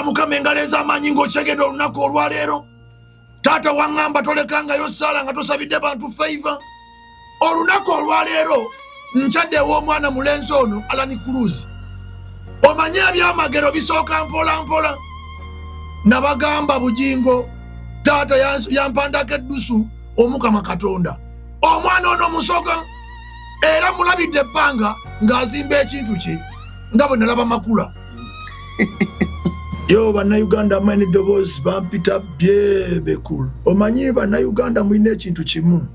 Mpulira Mukama engalo ez'amaanyi ng'okyegedde olunaku olwaleero. Taata waŋŋamba tolekangayo ssaala nga tosabidde bantu favor. Olunaku olwaleero nkyadde ew'omwana mulenzi ono Alan Cruz. Omanyi ebyamagero bisooka mpola mpola. Nabagamba bujingo taata yampandako eddusu Omukama Katonda. Omwana ono musoga era mulabidde ebbanga ng'azimba ekintu kye nga bwe nalaba makula. Yo bannayuganda amanyi eddoboozi bampita byebekulu. Omanyi bannayuganda mulina ekintu kimu.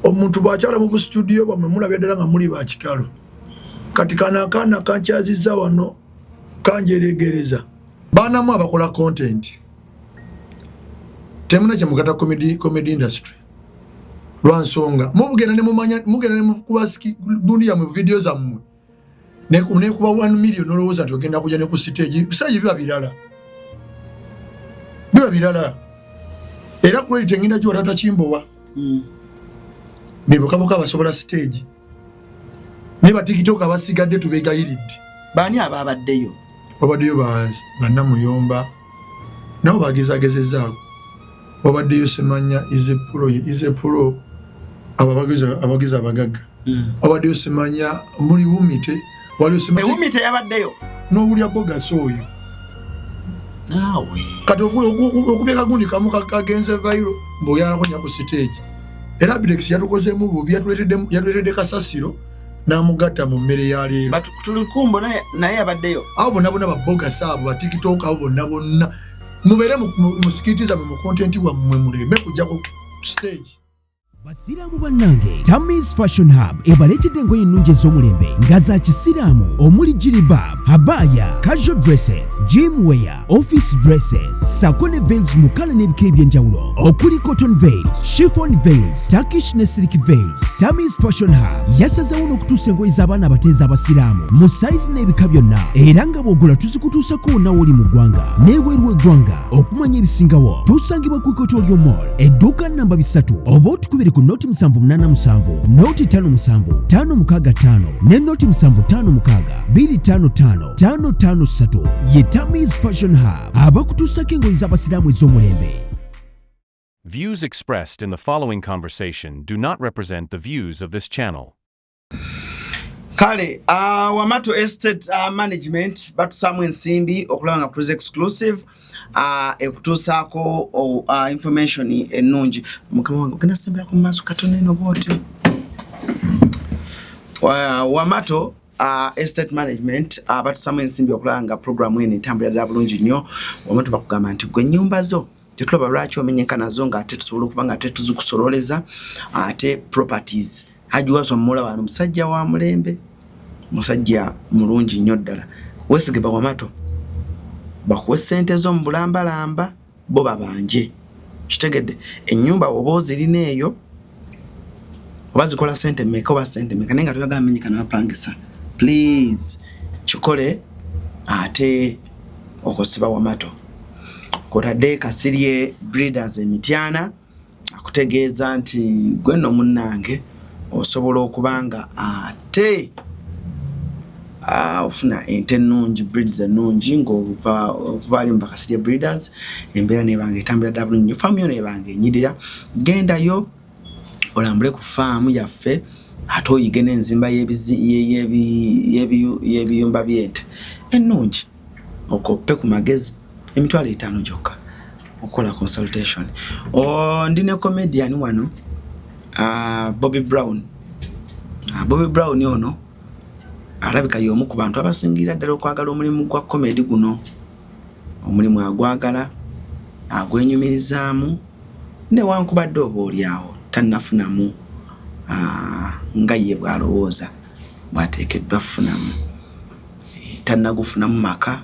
Omuntu bw'akyala mu studio bamwe mulabye ddala nga muli bakitalo. Kati kana kankyazizza wano kanjeregereza. Baanamu abakola content. Temuna kye mugata comedy industry. Lwansonga mugenda ne mumanya mugenda ne mukuba gundi ya mu video zammwe. Ne kuba 1 million olowooza nti ogenda kujja ne ku stage kusaaji biba birala. Biba birala. Era kweli tengenda jwa tata Kimbowa. Bibukabuka basobola stage. Niba TikTok abasigadde tubegayiridde. Baani ababaddeyo? Babaddeyo bannamuyomba. Nabo bagezagezezaago. Babaddeyo Semanya is a pro. Abagiza abagaga. Babaddeyo Semanya muli Wumite. Waliyo Semanya. Wumite yabaddeyo. N'owulya bogas oyo. Naawe. Kati okubeka gundi kamu kagenze viral mboyala kunya ku stage. Era Birex yatukozeemu bubi yatuleetedde kasasiro n'amugatta mu mmere ya leero. But tulikumbo naye abaddeyo. Abo bonna ba bogas abo ba TikTok abo bonna mubeere musikiriza mu content wammwe muleme kujja ku stage. Basiraamu bannange, Tammy's Fashion Hub ebaleetedde engoye ennungi ez'omulembe nga za kisiraamu omuli jilbab, habaya, casual dresses, gym wear, office dresses, sako ne veils mu kala n'ebika eby'enjawulo okuli cotton veils, chiffon veils, Turkish ne silk veils. Tammy's Fashion Hub yasazeewo n'okutuusa engoye z'abaana abateezi abasiraamu mu size n'ebika byonna era nga bw'ogula tuzikutuusako wonna w'oli mu ggwanga n'ebweru w'eggwanga. Okumanya ebisingawo tusangibwa ku Equatorial Mall edduuka namba 3 oba otukubire ku noti 787, noti 57, 565 ne noti 756 255 553 ye Tammy's Fashion Hub abakutuusako engoye z'abasiraamu ez'omulembe. Views expressed in the following conversation do not represent the views of this channel. Kale, Wamato Estate Management batusamu ensimbi okulaba nga Cruise Exclusive ekutuusaako information ennungi. Mukama wange ogenda sembera ku maaso katono eno bw'otyo. Wamato Estate Management batusamu ensimbi okulaba nga programu eno etambulira ddala bulungi nnyo. Wamato bakugamba nti gwe ennyumba zo tetulaba lwaki omenyeka nazo ng'ate tusobola okuba ng'ate tuzikusololeza ate properties. Haji Waswa mmola wano musajja wa mulembe, musajja mulungi nnyo ddala. Wesige ba Wamato bakuwe ssente zo mu bulambalamba bo babanje. Kitegedde ennyumba oba ozirina eyo oba zikola ssente mmeka oba ssente mmeka naye nga toyagala menyeka n'abapangisa. Please kikole ate okosiba Wamato. Kotadde Kasirye Breeders Emityana akutegeeza nti gwe nno munnange osobola okubanga ate ofuna ente ennungi breeds ennungi ng'okuva ali mu Kasirye Breeders embeera n'ebanga etambula ddala bulungi nnyo. Faamu yo n'ebanga enyirira. Gendayo olambule ku faamu yaffe ate oyige n'enzimba y'ebiyumba by'ente ennungi okoppe ku magezi emitwalo 5 gyokka okukola consultation. Ndi ne comedian wano Bobby Brown. Bobby Brown ono alabika y'omu ku bantu abasingira ddala okwagala omulimu gwa comedy guno. Omulimu agwagala agwenyumirizaamu newankubadde oba olyawo tannafunamu nga ye bw'alowooza bw'ateekeddwa funamu. Tannagufunamu maka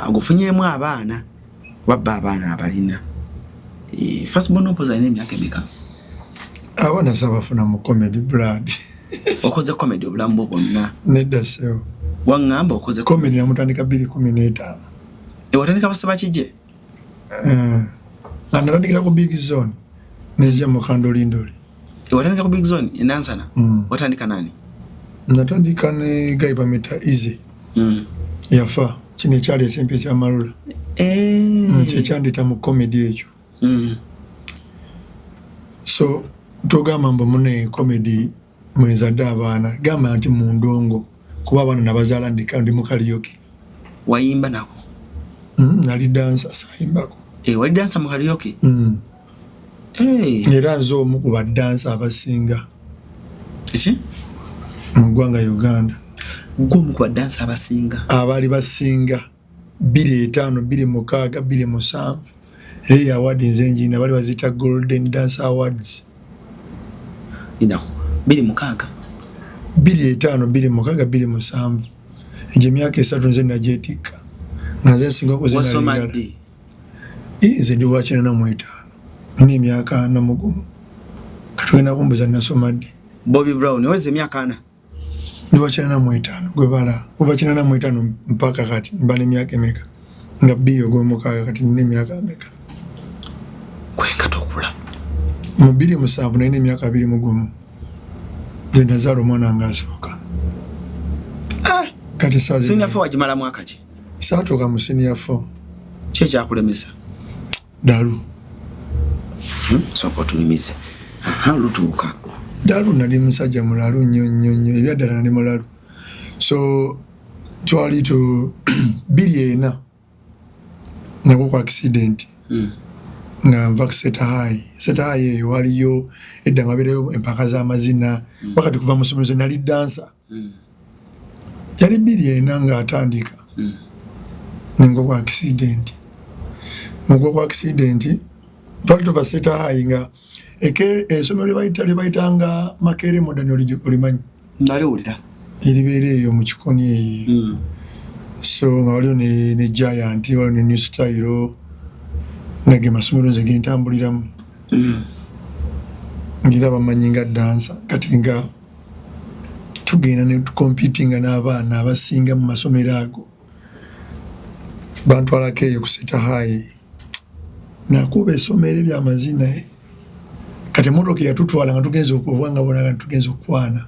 agufunyeemu abaana wabba abaana abalina. First born opoza alina emyaka emeka? Abaana sabafuna mu comedy blood. Okoze comedy obulamu bwonna? Nedda sewo. Waŋŋamba okoze comedy namutandika 2015. Watandika basaba kijje? Natandikira ku Big Zone nezija mu Kandolindoli. Watandika ku Big Zone enansana? Watandika nani? Natandika ne Gaiba Meta Easy. Yafa. kino ekyali ekyempi ekyamalula kyekyandeta mu comedy ekyo. So togamba mbu mune comedy mwezadde abaana gamba nti mu ndongo kuba abaana nabazaala ndi mu karaoke. Wayimba nako? Nali dansa sayimbako. Wali dansa mu karaoke? Era nze omu ku badansa abasinga Eki? mu ggwanga Uganda. Gwe omu ku badansa abasinga? Abaali basinga 25, 26, 27. Era award nzenjina bali bazita Golden Dance Awards. Ino 26? 25, 26, 27. Eje myaka 3 nze najetika. Naze singo ko zina lingala. Ize ndi wachina na mwitano. Ni myaka 4 mugumu. Katwena kumbuza nasoma ddi. Bobby Brown weze myaka 4? Ndi wachina na mwitano gwe bala. Wachina na mwitano mpaka kati mbale myaka emeka. Nga biyo gwe mukaga kati ni myaka emeka. Kwenka tokula. Mu 27 na ni myaka 2 mugumu. Je nazaro mwana ngasoka. Kati sazi. Senior 4 wajimala mwaka ki? Saatoka mu senior 4. Kye kyakulemesa? Dalu. Soko tunimize. Lutuuka. Dalu nali musajja mulalu nnyo ebyaddala nali mulalu. So twali to biliena nako kwa accident. Na vacceta high. Seta high waliyo edda ngabereyo empaka z'amazina. Wakati kuva mu somero nali dancer. Yali biliena nga atandika. Ningo kwa accident. Mungo kwa accident. Twali tuva seta high nga somero baitanga Makere Modern olimanyi. Ndali ulira. Ilibere eyo mu kikoni eyo. So nga waliyo ne Giant, waliyo ne New Style. Nage masomero nze gentambuliramu. Ngira bamanyi nga dancer kati nga tugenda ne competing n'abaana abasinga mu masomero ago. Bantwalako eyo ku Seta High. Nakuba essomero ery'amazina kati emmotoka yatutwala nga tugenza okuva nga bona nga tugenza okwana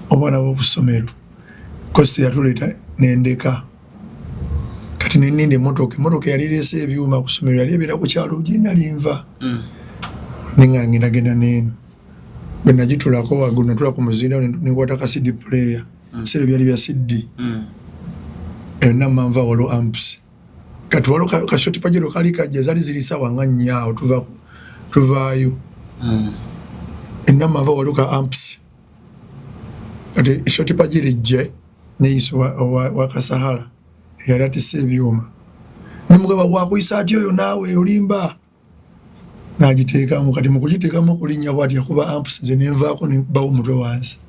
obwana bw'okusomero. Kosti yatuleeta n'endeka. Kati neninde emmotoka yali ereese ebyuma ku ssomero yali ebeera ku kyalo gye nali nva. Nenga ngenda n'eno. Bwe nagitulako waggulu natula ku muzinda nenkwata ka CD player. Sero byali bya CD. Namma nva waliwo amps. Kati waliwo kashoti pajero kali kajja zali ziri sawa nga nnyaawo tuvaayo. Namma nva waliwo ka amps. Kati shoti pajero ejje neyiso wa Kasahara. Yali atisse ebyuma. Nemugaba wakuyisa ati oyo naawe olimba. N'agiteekamu kati mu kugiteekamu okulinnya bw'ati yakuba amps nze ne nvaako ne nkubawo omutwe wansi.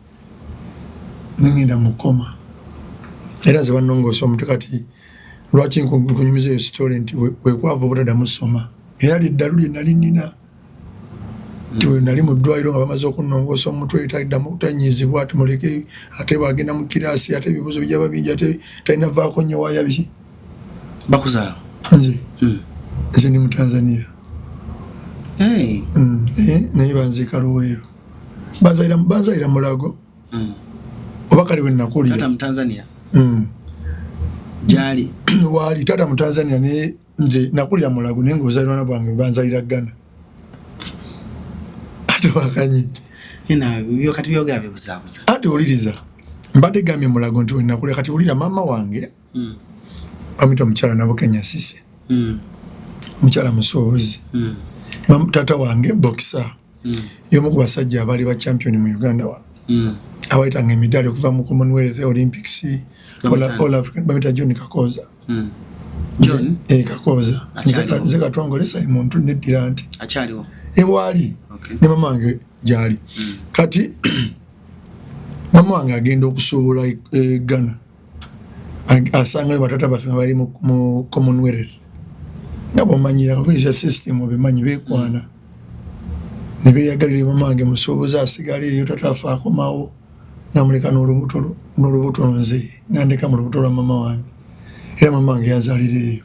Nengenda mu kkoma. Era ze bannongoosa omutwe kati lwaki nkunyumiza eyo story nti weekwava obutaddamu ssoma. Era liddalu lye nali nnina. Nti we nali mu ddwaliro nga bamaze okunnongoosa omutwe taddamu kutanyiizibwa ati muleke ate bwagenda mu kiraasi ate ebibuuzo bijaba bingi ate talina vaako nnyo waaya biki. Bakuzaala? Nze ndi mu Tanzania. Naye banziika Luweero. Banzayira Mulago. Oba kale we nakulira. Tata mu Tanzania? Gyali? Waali tata mu Tanzania naye nze nakulira Mulago naye ng'obuzaalirwana bwange banzayira Ghana. Ate wakanyi. Kati byogera bibuzaabuza. Ate wuliriza. Mbadde gambye Mulago nti we nakulira kati wulira maama wange. Bamuyita mukyala nabo Kenya Sise. Mukyala musuubuzi. Tata wange boxer. Y'omu ku basajja abaali ba champion mu Uganda wano. Abayitanga emidaali okuva mu Commonwealth, Olympics, All African, bamuyita John Kakoza. John? Kakoza. Nze Katwangole Simon neddira nti. Akyaliwo? Ewaali. Ne mama wange gyali. Kati mama wange agenda okusuubula Ghana. Asangayo batata baffe abali mu Commonwealth. Nga bw'omanyira kubisa system obimanyi beekwana. Ne beeyagalira mama wange musuubuzi asigale eyo tata afe akomawo. Namuleka n'olubuto nze. Nandeka mu lubuto lwa mama wange. Era mama wange yazaalira eyo.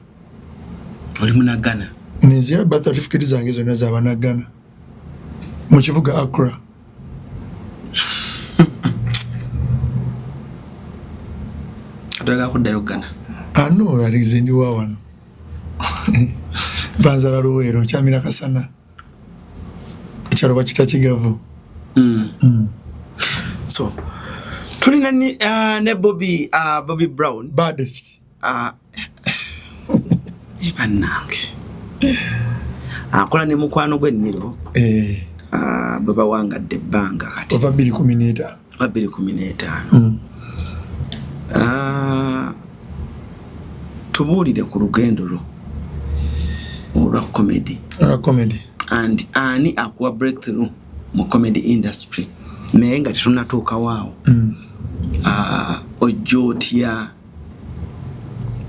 Oli Munaggana? Nze birth certificate zange zonna za Banaggana. Mu kibuga Accra. Atwagala kuddayo Ghana? Ano yalizendi wa wano. Banzala Luwero Kyamira Kasana. Ekyalo bakita Kigavu. So tulina ne Bobby Brown baddest. Ibannange. Akola ne mukwano gw'enniro. Bwe bawangadde ebbanga kati. Ova 2015. 2015. Tubuulire ku lugendo lwo olwa comedy. And ani akuwa breakthrough mu comedy industry. Naye nga tetunatuuka waawo. Ojjootya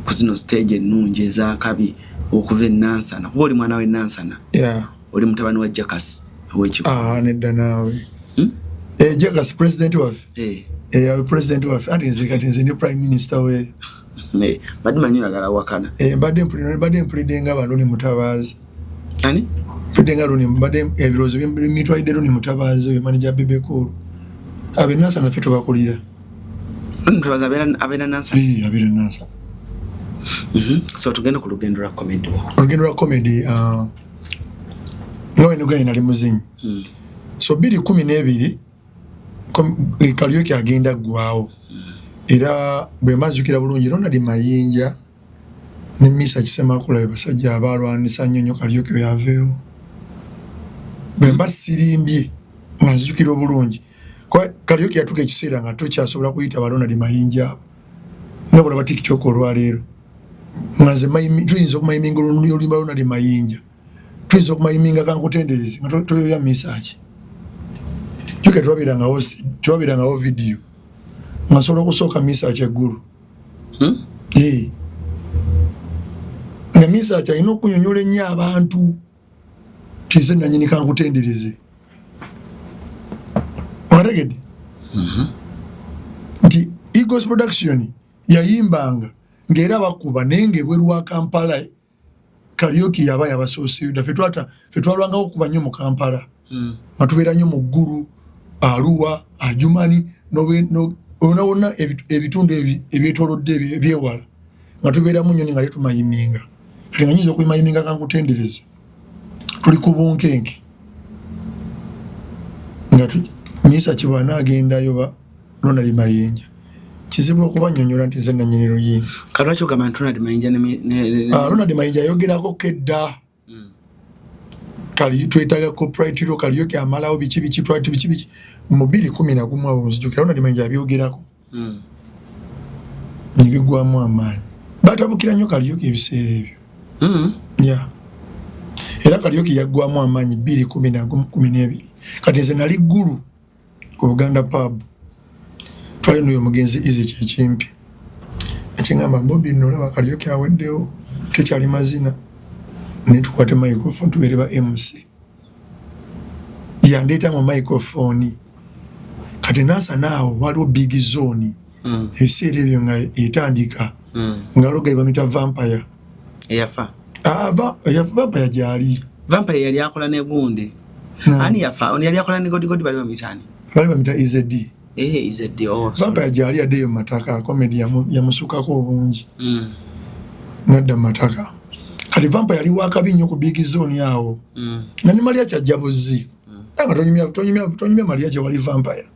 ku zino stage ennungi ez'akabi okuva Nansana. Kuba oli mwana we Nansana. Oli mutabani wa Jackass ow'ekiko. Nedda naawe. Jackass president waffe. President waffe. Ati nze ne prime minister we. Badde manyi oyagala wakana. Badde mpulidde nga Loni Mutabaazi. Ani? Mpulidde nga badde ebirowoozo mitwalidde Loni Mutabaazi we manager Bebe Cool. Abe Nansana ffe tubakulira. Loni Mutabaazi abeera Nansana? Abeera Nansana. So tugenda ku lugendo lwa comedy. Olugendo lwa comedy nga weno gani nali muzinyi. So 2012 Karaoke agenda ggwawo. Era bwe mazukira bulungi Ronald Mayinja ne Misa Kisemakula basajja abalwanisa nnyonnyo Karaoke yaveewo. Bwe mbasirimbye mazukira obulungi. Kwa Karaoke yatuka ekiseera nga tukyasobola kuyita ba Ronald Mayinja. Nabula ba TikTok olwaleero. Nganze tuyinza okumayiminga oluyimba Ronald Mayinja. Tuyinza okumayiminga kankutenderezi nga toyoya Misa ki. Juke twabirangawo video. Ngasobola okusooka Misa eggulu. Nga Misa alina okunyonyola ennyo abantu tize nanyini kankutendereze. Otegedde? Nti Eagles Production yayimbanga ng'era bakuba naye ng'ebweru wa Kampala Karaoke yaba yabasooseyo dda ffe twalwangawo okuba nnyo mu Kampala. Nga tubeera nnyo mu ggulu, Arua, Adjumani wonna ebitundu ebyetoolodde ebyewala nga tubeeramu nnyo nga tetumayiminga. Kati nga nyinza okuyimayiminga kankutendereze. Tuli ku bunkenke. Nga Misa Kibwana agendayo ba Ronald Mayinja. Kizibu okubannyonnyola nti nze nannyini luyimba. Kati lwaki ogamba nti Ronald Mayinja Ronald Mayinja ayogerako kedda. Kali twetaaga copyright ro Karaoke amalawo biki twati biki mu 2011 awo nzijukira Ronald Mayinja abyogerako. Nibigwamu amaanyi. Batabukira nnyo Karaoke ebiseera ebyo. Era Karaoke yaggwamu amaanyi 2012. Kati nze nali ggulu ku Buganda pub. Twali n'oyo omugenzi Easy Kyekimpi. Ekingamba Bobby nolaba Karaoke aweddewo tekyali mazina. Netukwate microphone tubeere ba MC. Yandeeta mu microphone. Kati Nansana awo waliwo big zone. Ebiseera ebyo nga etandika. Nga loga bamita Vampire. Eyafa? Vampire gyali. Vampire yali akola ne Gundi. Ani yafa? Oni yali akola ne Godi bali bamitani? Bali bamita EZD. EZD also. Vampire gyali addeyo Mataka comedy yamusukako obungi. Nadda Mataka. Kati Vampire yali wakabi nnyo ku big zone yawo. Na ne Maria Kyajabuzi. Nga tonyumya Maria Kya wali Vampire.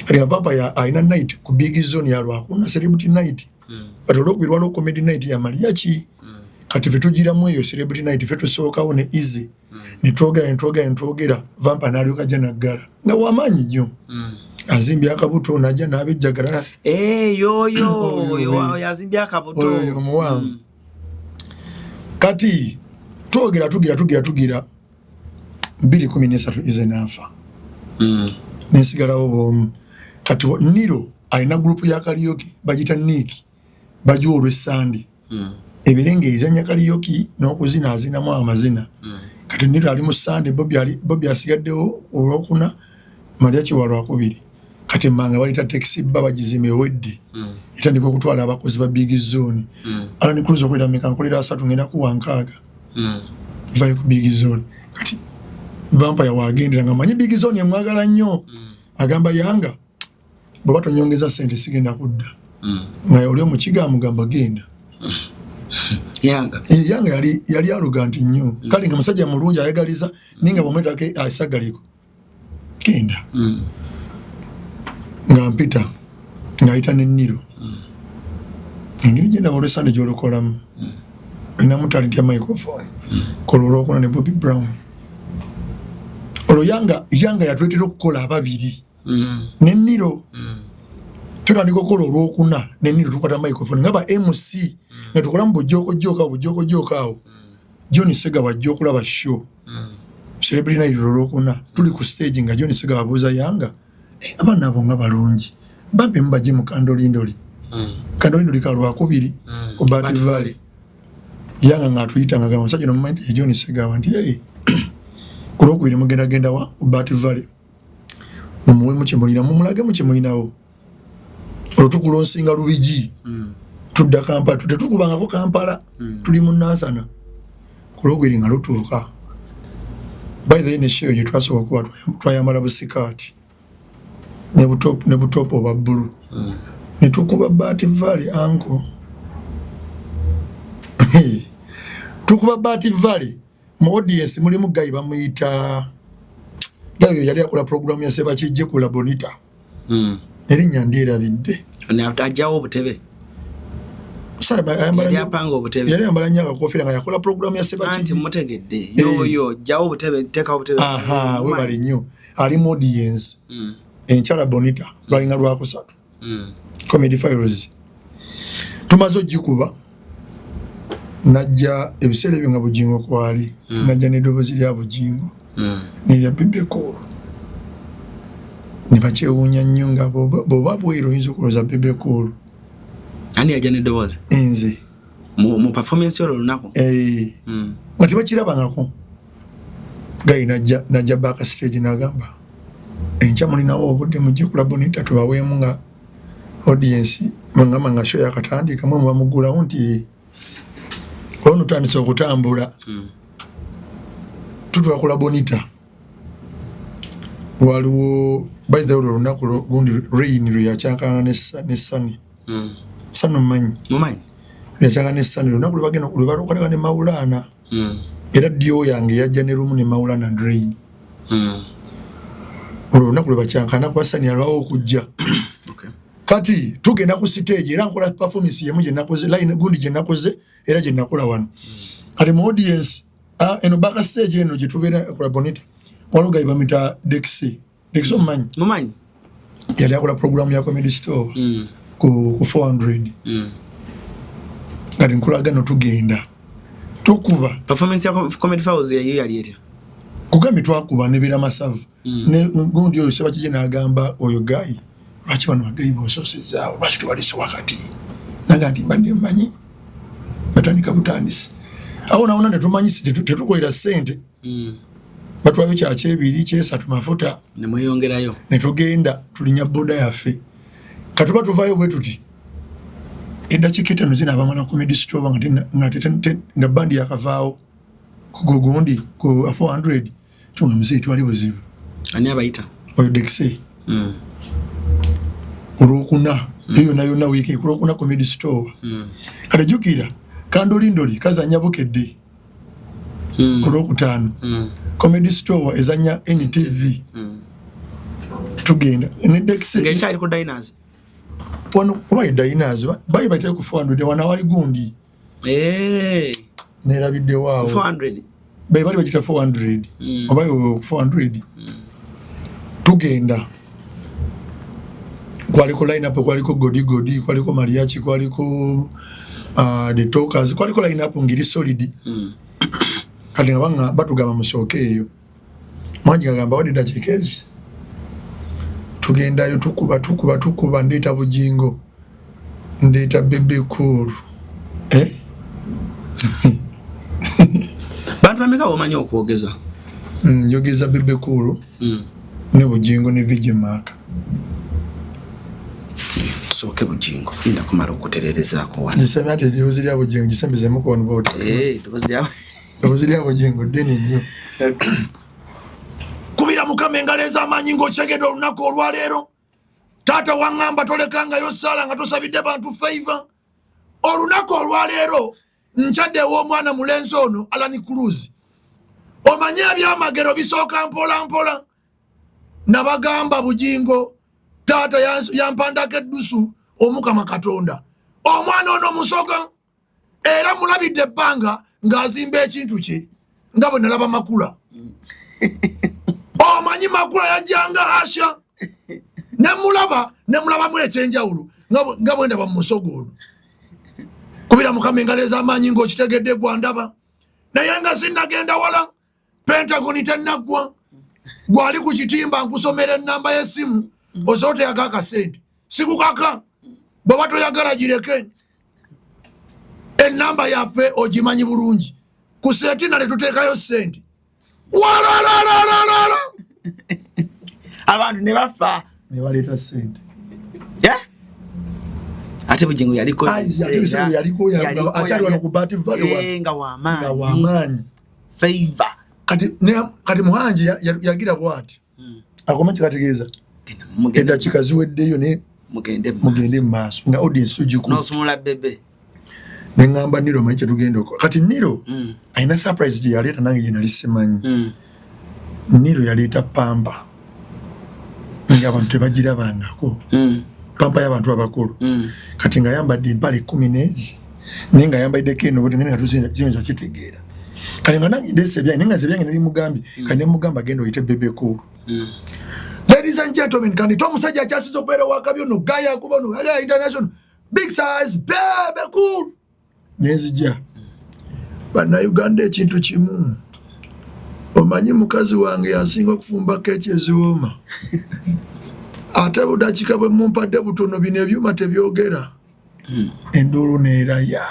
Kati Vampire alina night ku big zone ya Lwakuna celebrity night. Kati olwokubirwaliwo comedy night ya Maria Ki. Kati ffe tugiramu eyo celebrity night ffe tusookawo ne Easy. Ne twogera Vampire n'alyoka ajja naggala. Nga wamaanyi nnyo. Azimbye akabuto n'ajja n'abejjagala. Yoyo yazimbye akabuto. Omuwanvu. Kati tugira 2013 ize nafa. Nesigalawo bomu. Kati Niro alina group ya Karaoke bagita Nick bajja olw'Essande. Ebirenge izanya Karaoke n'okuzina azinamu amazina. Kati Niro ali mu Sunday Bobby asigaddewo olwokuna Maria Ki wa Lwakubiri. Kati manga balita taxi babagizime weddi. Itandika okutwala abakozi ba big zone. Ala ni cruise okwera meka nkolera 3 ngenda kuwa 6. Vai ku big zone. Kati Vampire wagendera nga manyi big zone yamwagala nnyo. Agamba yanga bwe batonyongeza sente sigenda kudda. Naye oli omukiga amugamba genda. Yanga yali arrogant nnyo kale nga musajja mulungi ayagaliza ninga bomwetake asagaliko kenda nga mpita ngayita n'enniro engeri gye ndaba olwesande gy'olukolamu olinamu talent ya microphone kola olwokuna ne Bobby Brown olwo yanga yatuletera okukola ababiri n'enniro tutandika okukola olwokuna n'enniro tukwata microphone nga ba MC nga tukolamu bujjooko awo John Sega wajja okulaba show Celebrity Night olwokuna tuli ku stage nga John Sega wabuuza yanga abaana abo nga balungi bambi mubajje mu kandolindoli kandolindoli kalwakubiri ku Bat Valley yanga ng'atuyita nga gamba omusajja nomumanyi ye John Sega wanti ku lwokubiri mugendagenda wa ku Bat Valley mumuwemu kyemulina mumulagemu kyemulinawo olwo tukulonsinga Lubigi tudda Kampala tetukubangako Kampala tuli mu Nansana ku lwokubiri nga lutuuka by the way ne show gye twasooka kuba twayambala busikaati ne butopu obwa bbulu ne tukuba Bat Valley anko tukuba Bat Valley mu audience mulimu gayi bamuyita gayo yali akola programu ya Sebakijje kula Bonita erinnya ndyerabidde ajjawo obutebe yali ayambala nnyo akakofiira nga yakola programu ya Sebakijje mutegedde yoyo ajjawo obutebe teekawo obutebe webali nnyo ali mu audience enkyala Bonita lwalinga lwakusatu Comedy Files tumaze ogikuba najja ebiseera ebyo nga Bugingo kwali najja n'eddoboozi lya Bugingo n'erya Bebe Cool ne bakyewuunya nnyo nga bw'oba bwera oyinza okulowooza Bebe Cool ani yajja n'eddoboozi nze mu performance olwo lunaku nga tebakirabangako gayi najja back stage n'agamba enkya mulinawo obudde mujje kula Bonita tubaweemu nga audience mwangamba nga show yakatandika mwe mubamugulawo nti ono tandise okutambula tutwakula Bonita waliwo by the way olunaku gundi rain lweyakyankana ne Sunny Sunny mumanyi lweyakyankana ne Sunny lunaku lwebagenda lwebalukalaga ne Maulana era dio yange yajja ne rumu ne Maulana and rain olunaku lwebakyankana kuba Sunny alwawo okujja kati tugenda ku stage era nkola performance yemu gye nakoze line gundi gye nakoze era gye nakola wano kati mu audience eno back stage eno gye tubeera kula Bonita waliwo gayi bamita Dexy mumanyi yali akola programu ya Comedy Store ku 400 kati nkolagano tugenda tukuba performance ya Comedy Files yali etya kugambye twakuba nebeera masavu ne gundi oyo Sebakijje n'agamba oyo gayi lwaki bano bagayi bososezaawo lwaki tewalise wakati naga nti mbadde mmanyi batandika butandisi awo nawona netumanyisi tetukolera ssente batwayo kyakyebiri kyesatu mafuta nemweyongerayo netugenda tulinya boda yaffe katuba tuvayo bwe tuti eddakiika ettano zina abamala Comedy Store nga bandi yakavaawo kugundi ku 400 tunga muzei twali buzibu ani abayita oyo Dexy olwokuna eyo yonna wiiki ku lwokuna Comedy Store kati jjukira kandolindoli kazanya bukedde ku lwokutaano Comedy Store ezanya NTV tugenda ne Dexy ngekyali ku Diners wano oba Diners bayi bayitale ku 400 wana wali gundi nerabidde waawo 400 bayi bali bakita 400 oba 400 tugenda kwaliko line up kwaliko Godi kwaliko Mariachi kwaliko the Talkers kwaliko line up ngiri solid kati nga batugamba musooke eyo mwanji gagamba wadde dakikezi tugendayo tukuba ndeeta Bugingo ndeeta Bebe Cool bantu bameka omanyi okwogeza njogeza Bebe Cool ne Bugingo ne Vijay Mark tusooke Bugingo inda kumala okutererezaako wano giseme ate eddoboozi lya Bugingo gisembezemu ku wano booti eddoboozi lya Bugingo ddene nnyo kubira Mukama engalo ez'amaanyi ng'okyegedde olunaku olwaleero taata waŋŋamba tolekangayo ssaala nga tosabidde bantu favor olunaku olwaleero nkyaddewo omwana mulenzi ono Alani Cruz omanye ebyamagero bisooka mpola nabagamba bujingo taata yampandako eddusu omukama Katonda omwana ono musoga era mulabidde ebbanga ng'azimba ekintu kye nga bwe nalaba Makula omanyi Makula yajjanga Asha nemulabamu ekyenjawulo nga bwe ndaba mu musogo ono kubira mukama engalo ez'amaanyi ng'okitegedde gwandaba naye nga sinnagenda wala Pentagon tennaggwa gwali ku kitimba nkusomera ennamba y'essimu osobola teyaga akasente sikukaka bw'oba toyagala gireke ennamba yaffe ogimanyi bulungi ku seetina ne tuteekayo ssente walalalala abantu ne bafa ne baleeta ssente ate bujingo yaliko akyali wano ku Bati Valley nga wamaanyi favor kati Muhanji yagira bwati akoma kikategeeza eddakiika ziweddeyo ne mugende mu maaso nga audience tugikutte n'osumula bebe ne ngamba Niro manyi kye tugenda okola kati Niro alina surprise gye yaleeta nange gye nali simanyi Niro yaleeta pamba ng'abantu tebagirabangako pampa y'abantu abakulu kati nga yambadde empale 10 n'ezi naye nga yambaddeko eno bwe nga tuziyinza kitegeera kale nga nange ndeese ebyange naye nga ze byange nebimugambye kati nemugamba genda oyite Bebe Cool. Ladies and gentlemen, kandi omusajja akyasiza okubeera wakabi ono Gaya akuba ono Gaya International big size Bebe Cool nezija bannayuganda ekintu kimu omanyi mukazi wange yasinga okufumbako ekyeziwooma ate budakiika bwe mumpadde butono bino ebyuma tebyogera enduulu neeraya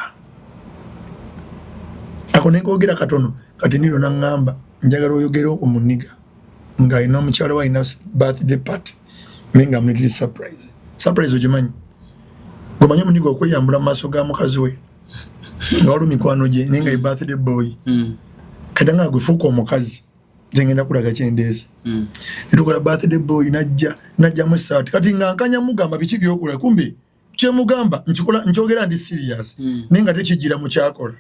ako nenkogera katono kati Niro naŋŋamba njagala oyogere omuniga ng'alina omukyala we alina birthday party naye nga amuleetera surprise ogimanyi ng'omanyi omuniga okweyambula mu maaso ga mukazi we nga waliwo mikwano gye naye nga ye birthday boy kati nga gwefuuka omukazi gyengenda kulaga kyendeese netukola birthday boy najjamu essaati kati nga nkanya mugamba biki byokola kumbe kyemugamba nkyogera ndi serious naye nga tekijjira mu kyakola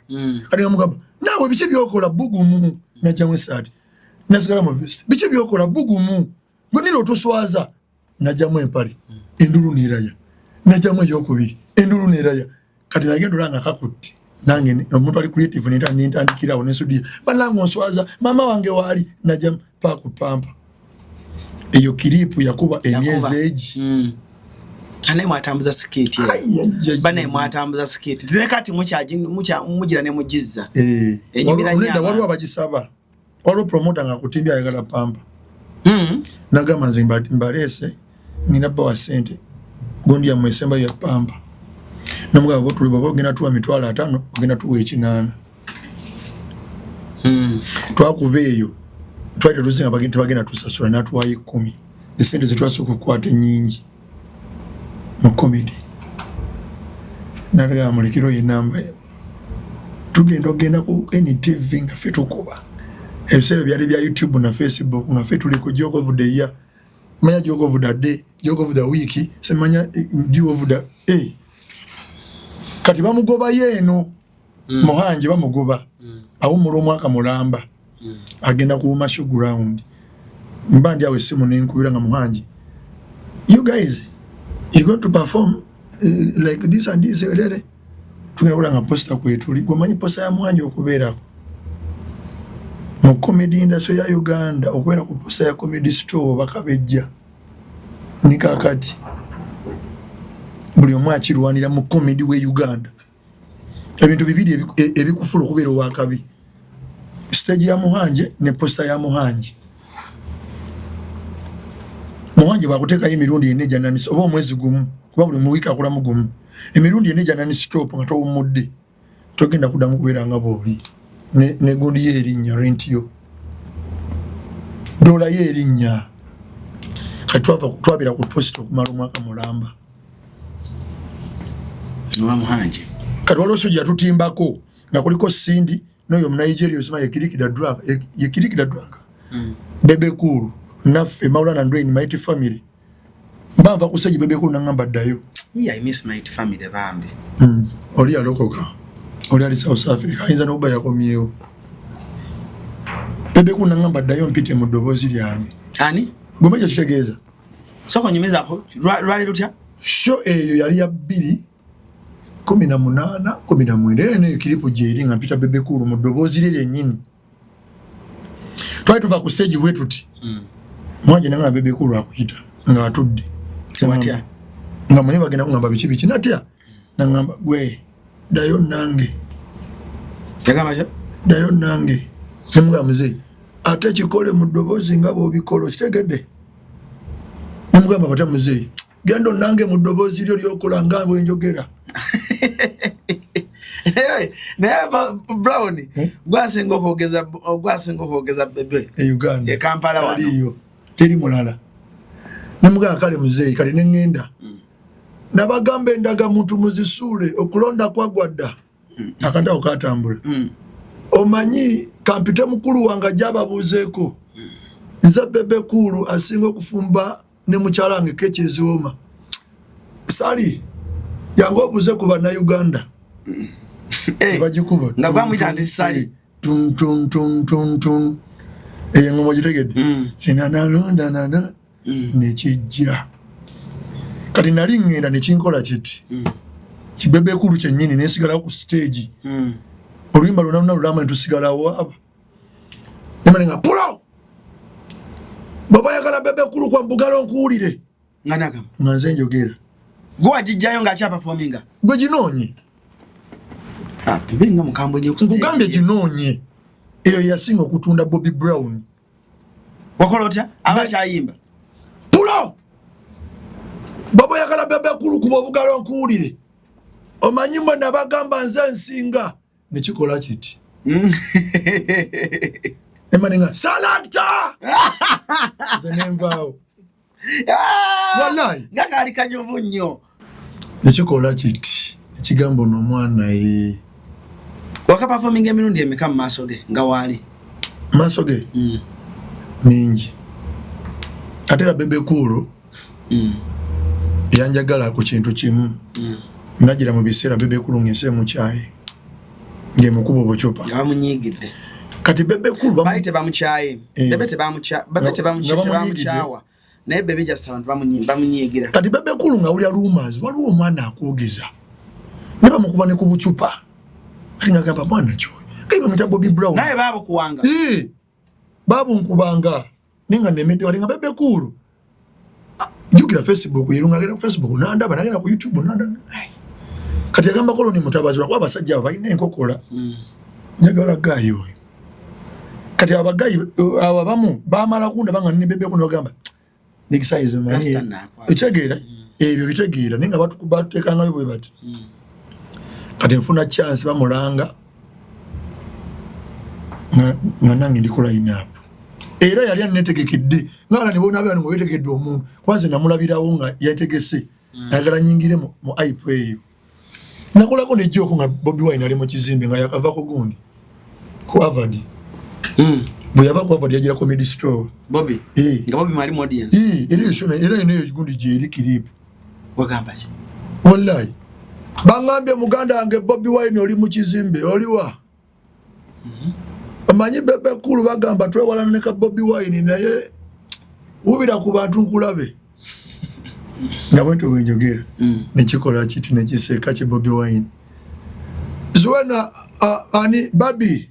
kati nga mugamba naawe biki byokola bugumu najjamu essaati nasigala mu vest biki byokola bugumu gwe Niro otuswaza najjamu empale endulu neeraya najjamu eyokubiri endulu neeraya kati nagenda olanga kakutte nange omuntu ali creative nintandikirawo nensudira balanga onswaza mama wange waali najjamu paaku pampa eyo kiripu yakuba emyezi egi ane mwatambuza skate bane mwatambuza skate ne kati mugira ne mujizza enyumira nyama waliwo abagisaba waliwo promoter nga kutimbya ayagala pampa nagamba nze mbalese nina bawa sente gondi ya mwesemba ya pampa namugaba botuli baba ogenda tuwa mitwala 5 ogenda tuwa 8 twakuba eyo twali tuzinga bagenda tusasula natuwayo 10 esente zetwasooka okukwata ennyingi mu comedy nalagala mulekero yenamba tugenda ku NTV nga ffe tukuba ebiseera byali bya YouTube na Facebook nga ffe tuli ku Joke of the Year manya Joke of the Day Joke of the Week semanya Joke of the kati bamugoba yeeno Muhanji bamugoba awumula omwaka mulamba agenda kuwuma showground mbandi awe simu nenkubira nga Muhanji you guys you going to perform like this and this tugenda kulanga poster kwetuli gwamanyi poster ya Muhanji okubeerako mu comedy industry ya Uganda okubeera ku poster ya Comedy Store bakabejja ni kakati buli omu akirwanira mu comedy we Uganda ebintu bibiri ebikufula okubeera owakabi stage ya Muhanji ne poster ya Muhanji bakuteekayo emirundi eneja nani oba omwezi gumu kuba buli mu wiiki akolamu gumu emirundi eneja nani stop nga towumudde togenda kuddamu kubeera nga booli ne gundi ye erinnya rentio dola ye erinnya kati twabira ku post okumala omwaka mulamba Muhanji kati waliwo soja yatutimbako nga kuliko Cindy n'oyo Nigeria osema yekirikida drug Bebe Cool naffe Maulana Ndwin Mighty Family mbava kuseji Bebe Cool nangamba ddayo I miss my family bambi. Oli alokoka. Oli ali South Africa. Inza no baya komyewo. Bebe kuna ngamba dayo mpite mu ddobozi lyange. Ani? Gomeje kitegeeza. Soko nyumeza ko rwali lutya? Show eyo yali ya 2018 19 ne kilipo jeri ngapita Bebe Cool mu ddobozi lye nyini. Twali tuva ku stage wetuti. Mwaje nanga Bebe Cool akuyita nga atudde. Watya? Nga mwenye bagenda ngamba bichi natya. Nangamba gwe dayo nange. Yagamaje? Dayo nange. Semuga mzee. Ate kikole mu ddobozi nga bobikolo kitegedde. Nemugamba bata mzee. Gendo nange mu ddobozi lyo lyokola nga bwe njogera. Never Brownie. Gwasengo kwogeza Bebe. Uganda. E Kampala wano. Aliyo. Teri mulala. Nemugamba kale mzee kali nengenda. Nabagamba endaga muntu muzisule okulonda kwagwadda. Akanda okatambula. Omanyi kampite mukulu wanga jababuzeeko. Nza Bebe Cool asinga okufumba ne muchalange kechizioma. Sali yango obuze kuba na Uganda. Bajikuba. Ngabwa mujandi Sali. Tum. Ngomo jitegede. Sinana londa nana. Nekijja. Kati nali ngenda nekinkola kiti. Kibebe Cool kyennyini nesigala ku stage. Oluyimba luna lulama ntusigala waba. Nemalenga pulo. Baba yakala Bebe Cool kwa mbugalo nkuwulire. Nganaga. Nganze njogera. Gwa jijjayo nga acha performinga. Gwe ginonye. Bebe nga mukambwe nyo kustage. Ugambe ginonye. Eyo yasinga okutunda Bobby Brown. Wakola otya? Abacha ayimba. Pulo. Baba yakala Bebe Cool kuba bugalo nkuwulire. Omanyi mwe nabagamba nze nsinga. Nekikola kiti. Emaninga salakta. Zenemvao. Wallahi. Ngakali kanyovu nnyo. Nekikola kiti. Ekigambo no mwana Waka performing emirundi emeka masoge nga wali. Masoge. Ningi. Atera Bebe Cool. Yanjagala ku kintu kimu. Nagira mu biseera Bebe Cool ngese mu kyayi. Nge mukubo bochopa. Bamunyigidde. Kati Bebe Cool bayite bamukyaye. Bebe tebamuchawa. Naye Bebe just bamunyigira. Kati Bebe Cool nga ulya rumors waliwo omwana akwogeza. Ne bamukuba ne ku bucupa. Ali ngagamba mwana kyo. Kaiba mita Bobby Brown. Naye babo kuwanga. Babu nkubanga. Ninga nemede wali nga Bebe Cool. Jukira Facebook yirunga gera ku Facebook nandaba nagera ku YouTube nandaba. Kati agamba koloni mutabazira kwa basajja balina enkokola. Njagala gayo. Kati abagayi ababamu bamala kunda banga ne Bebe Cool bagamba. Nikisize manye. Uchegeera ebyo bitegeera ninga batu kubateka ngayo bwe bati. Kati mfuna chance bamulanga. Nanange ndikola ina. Era yali anetegekidde ngala nibona abantu ngo yetegedde omuntu kwanze namulabirawo nga yategese agala nyingire mu IP eyo nakolako ne joko nga Bobby Wine ali mu kizimbe nga yakava ko gundi ku Harvard bwe yava ku Harvard yagira comedy store Bobby nga Bobby mali audience eri shona era ene gundi jeri clip wagamba ki wallahi bangambye muganda ange Bobby Wine oli mu kizimbe oliwa Amanyi Bebe Cool bagamba twewalana ne ka Bobby Wine naye ubira ku bantu nkulabe. Ngabweto wenjogera. Nekikola kiti nekiseka ki Bobby Wine. Zuena ani babi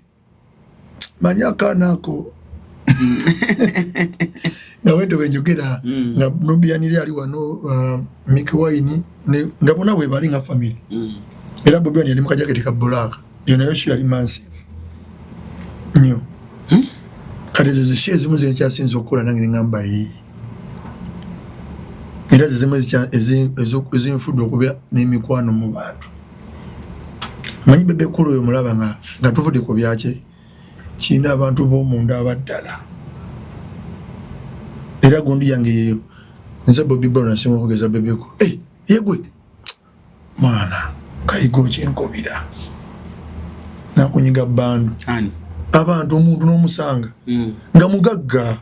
manyaka nako. Ngabweto wenjogera nga nubianiri ali wano Mickey Wine ne ngabona we bali nga family. Era Bobby Wine yali mu kajaketi ka black. Yona yoshi yali mansi. Nyo. Kati zizishie zimu zilichasinzo kula nangi ngamba hii. Ila zimu zimfudu kubia ni mikuano mubatu. Manyi Bebe Cool yo mulaba nga tuvude ku byache. China abantu bo munda abadala. Era gundi yange yeyo. Nze Bobby Brown asema kugeza Bebe Cool. Yegwe. Mwana kayigo chenkobira. Na kunyiga bandu. Ani. Abantu omuntu n'omusanga nga mugagga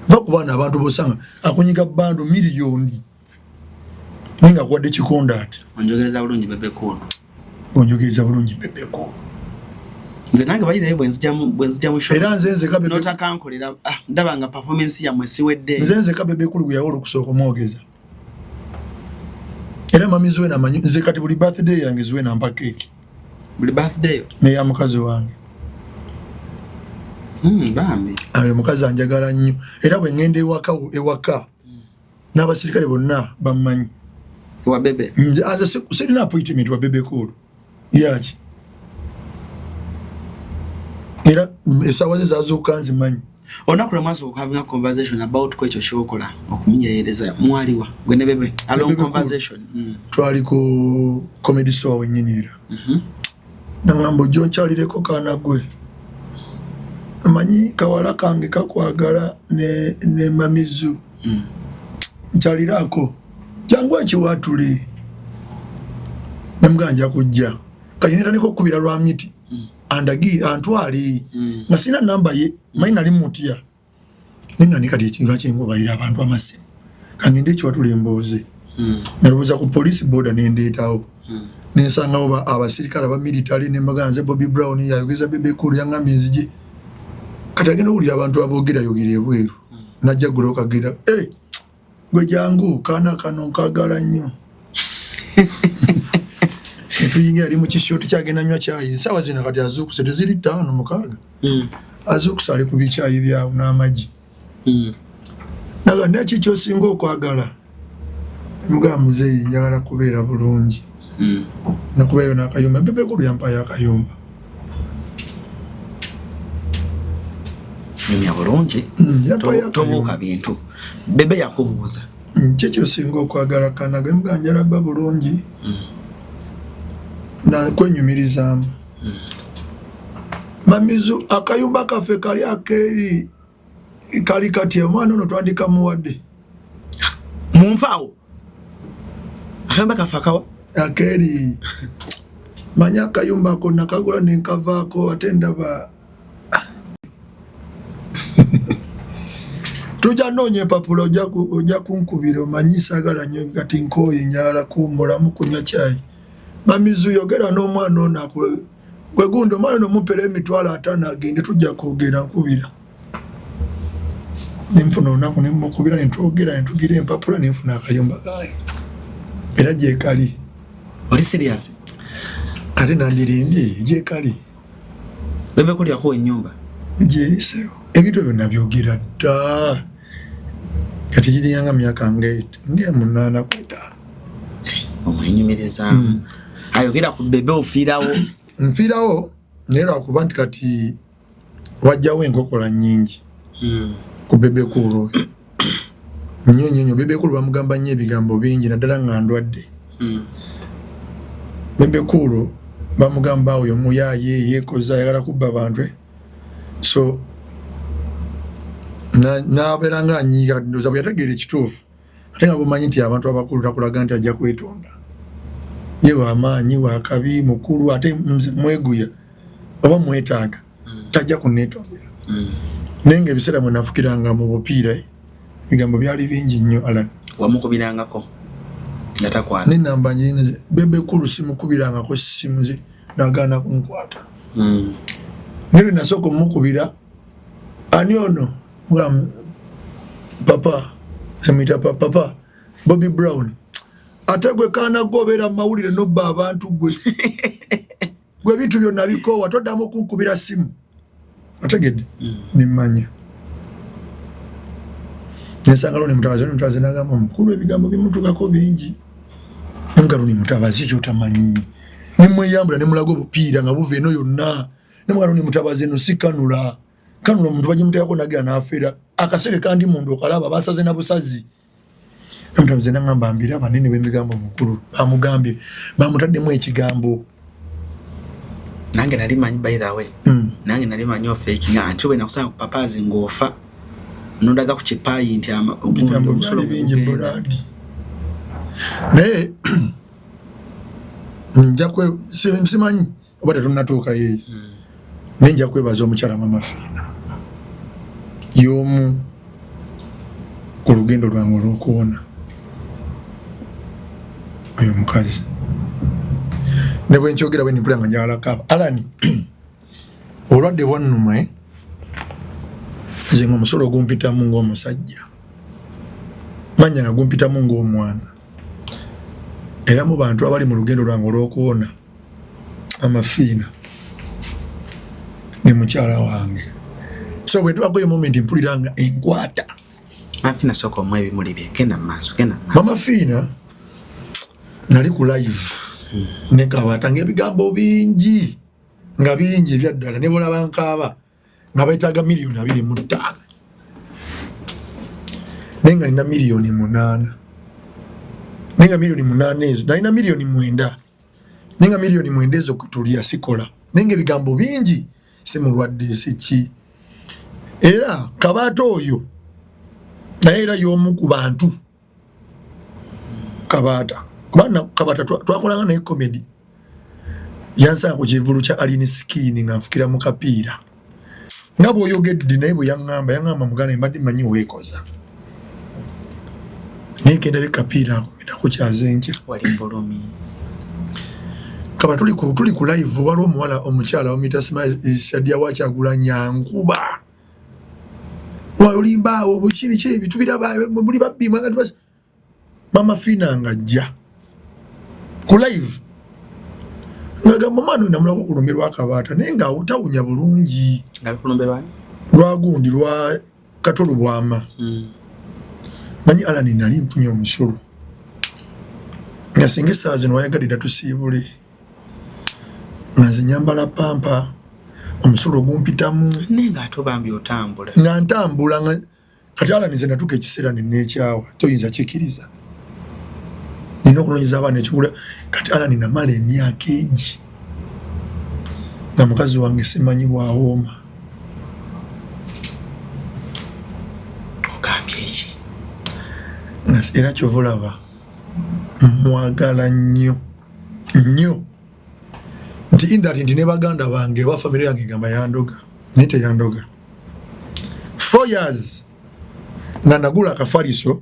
vakubana abantu bosanga akunyiga bando miliyoni ninga kuwadde kikonda ati onjogereza bulungi Bebe Cool onjogereza bulungi Bebe Cool nze nange bayirayo bwenzija mu show era nzenze ka Bebe notakankolera ndaba nga performance ya mwesiwedde nzenze ka Bebe Cool yawola okusooka omwogeza era mami Zuena amanyi nze kati buli birthday yange Zuena ampa cake buli birthday neya mukazi wange bambi ayo mukazi anjagala nnyo era bwe ngende ewaka n'abasirikale bonna bamanyi wa Bebe aza sirina appointment wa Bebe Cool yaki era esawa ze zazuuka nzimanyi onakula mwaso having a conversation about kwecho shokola okumunyeereza mwaliwa gwe ne Bebe along conversation twali ku comedy show wenyini era nangambo jonkyalireko kaana gwe amanyi kawala kange kakwagala ne mamizu nkyalirako jangu ekiwatule namuganja kujja kati netandika okukubira lwa miti andagi antwali nga sina namba ye manyi nali mutya ninga nikati ekintu akyengobalira abantu amasimu kangende ekiwatule embooze nalowooza ku police border nendeetawo nensangawo abasirikale abamilitary nembaganze Bobby Brown yayogeza Bebe Cool yangambye enzije kati agenda owulira abantu aboogera yogera ebweru najja gula okagera gwe jangu kaana kano nkagala nnyo netuyingira ali mu kisooto kyagenda nywa kyayi sawa zina kati azuukuse teziri 5-6 azuukuse ali ku bikyayi byawo n'amagi naga neki kyosinga okwagala mugamba muzeeyi njagala kubeera bulungi nakubayo n'akayumba Bebe Cool yampayo akayumba nya bulungi tobuuka bintu Bebe yakubuuza kikyosinga okwagala kanaga muganja labba bulungi na kwenyumirizaamu mamizu akayumba kaffe kali akeeri kali kati omwana ono twandika muwadde munfaawo akayumba kaffe akawa akeeri manya akayumba ako nakagula nenkavaako ate ndaba tuja noonya empapula ojja kunkubira omanyi saagala nnyo kati nkooye njagala kuwummulamu kunywa cyayi mamizu yogera n'omwana ono gwe gundi omwana ono mupera $50 agende tujja kwogera nkubira nenfuna olunaku nemukubira netwogera netugira empapula nenfuna akayumba kaye era gyekali oli serious ate nandirindye gyekali Bebe Cool yakuwa ennyumba gyeyisewo ebintu byonna byogera dda kati giriyanga myaka ng'emunaana ku 5 omwenyumiriza ayogera ku Bebe ofiirawo nfiirawo naye lwakuba nti kati wajjawo enkokola nnyingi ku Bebe Cool nnyo Bebe Cool bamugamba nnyo ebigambo bingi naddala nga ndwadde Bebe Cool bamugamba oyo muyaaye yeekoza ayagala kubba abantu so nabeera nga anyiiga ndoza bwe yategeera ekituufu ate nga bumanyi nti abantu abakulu takulaga nti ajja kwetonda ye wamaanyi wakabi mukulu ate mweguya oba mwetaaga tajja kunneetondera naye nga ebiseera mwe nafukiranga mu bupiira ebigambo byali bingi nnyo Alan wamukubirangako nga takwata nenamba nyinze Bebe Cool simukubirangako simu ze nagaana kunkwata nero nasooka omukubira ani ono papa semuyita papa Bobby Brown ate gwe kaana gobeera mawulire nobba abantu gwe bintu byonna bikoowa toddamu okunkubira simu ategedde nemmanya nensangalo ni mutabazi nagamba omukulu ebigambo bimutukako bingi nemugalo ni mutabazi kyotamanyi nemweyambula nemulaga obupiira nga buva eno yonna nemugalo ni mutabazi eno si kanula omuntu bagimuteekako nagira n'afeera akaseke kandi mundu okalaba basaze na busazi namutabazi nagamba mbira banene b'emigambo omukulu bamugambye bamutaddemu ekigambo nange nali manyi by the way nange nali manyi ofeki nga anti wena kusanga ku papazi ng'ofa nodaga ku kipayi nti omusolo bingi buladi naye njakwe simanyi oba tetunatuuka yeeyo naye nja kwebaza omukyala Mama Fiina y'omu ku lugendo lwange olw'okuwona oyo mukazi ne bwe nkyogera bwe nimpulanga njala kaba Alani olwadde bwannuma nze ng'omusolo gumpitamu ng'omusajja manya nga gumpitamu ng'omwana era mu bantu abali mu lugendo lwange olw'okuwona amafiina ne mukyala wange so bwe tubakoyo moment mpuliranga enkwata Mafina soko mwe bimuli bye kena maaso Mama Fina nali ku live ne Kabata ng'ebigambo bingi nga bingi ebyaddala ne bolaba nkaaba nga bayitaaga miliyoni 25 nenga nina miliyoni 8 nenga miliyoni 8 ezo nalina miliyoni 9 nenga miliyoni 9 ezo kutulia sikola nenga ebigambo bingi simulwadde siki era Kabata oyo naye era y'omu ku bantu Kabata kubanga Kabata twakolanga naye comedy yansanga ku kivulu kya Alini Skin nga nfukira mu kapiira nga bw'oyogedde naye bwe yaŋŋamba muganda mbadde manyi weekoza naye genda bekapiira akumira ku kyazenkya Kabata tuli ku live waliwo omuwala omukyala omuyita Sadia Wakyagula Nyankuba walimba obukibi kye bitubiraba muri babbi mwanga tubas Mama Fina ngajja ku live ngaga mama no namulako kulumberwa Kabata nenga utawunya bulungi ngali kulumberwa lwagundi lwa katolu bwama manyi Alani nali mpunyo omusulu ngasinge sawa zino wayagalira tusibule ngaze nyambala pampa omusulu gumpitamu nenga atobambi otambula nga ntambula nga kati Alani nze natuka ekiseera nenekyawa toyinza kikiriza nina okulonyeza abaana ekigula kati Alani namala emyaka egi nga mukazi wange simanyi bwawooma ogambye eki era kyova olaba mwagala nnyo nti indati nti ne baganda bange oba famire yange gamba yandoga naye teyandoga 4 years nga nagula akafaliso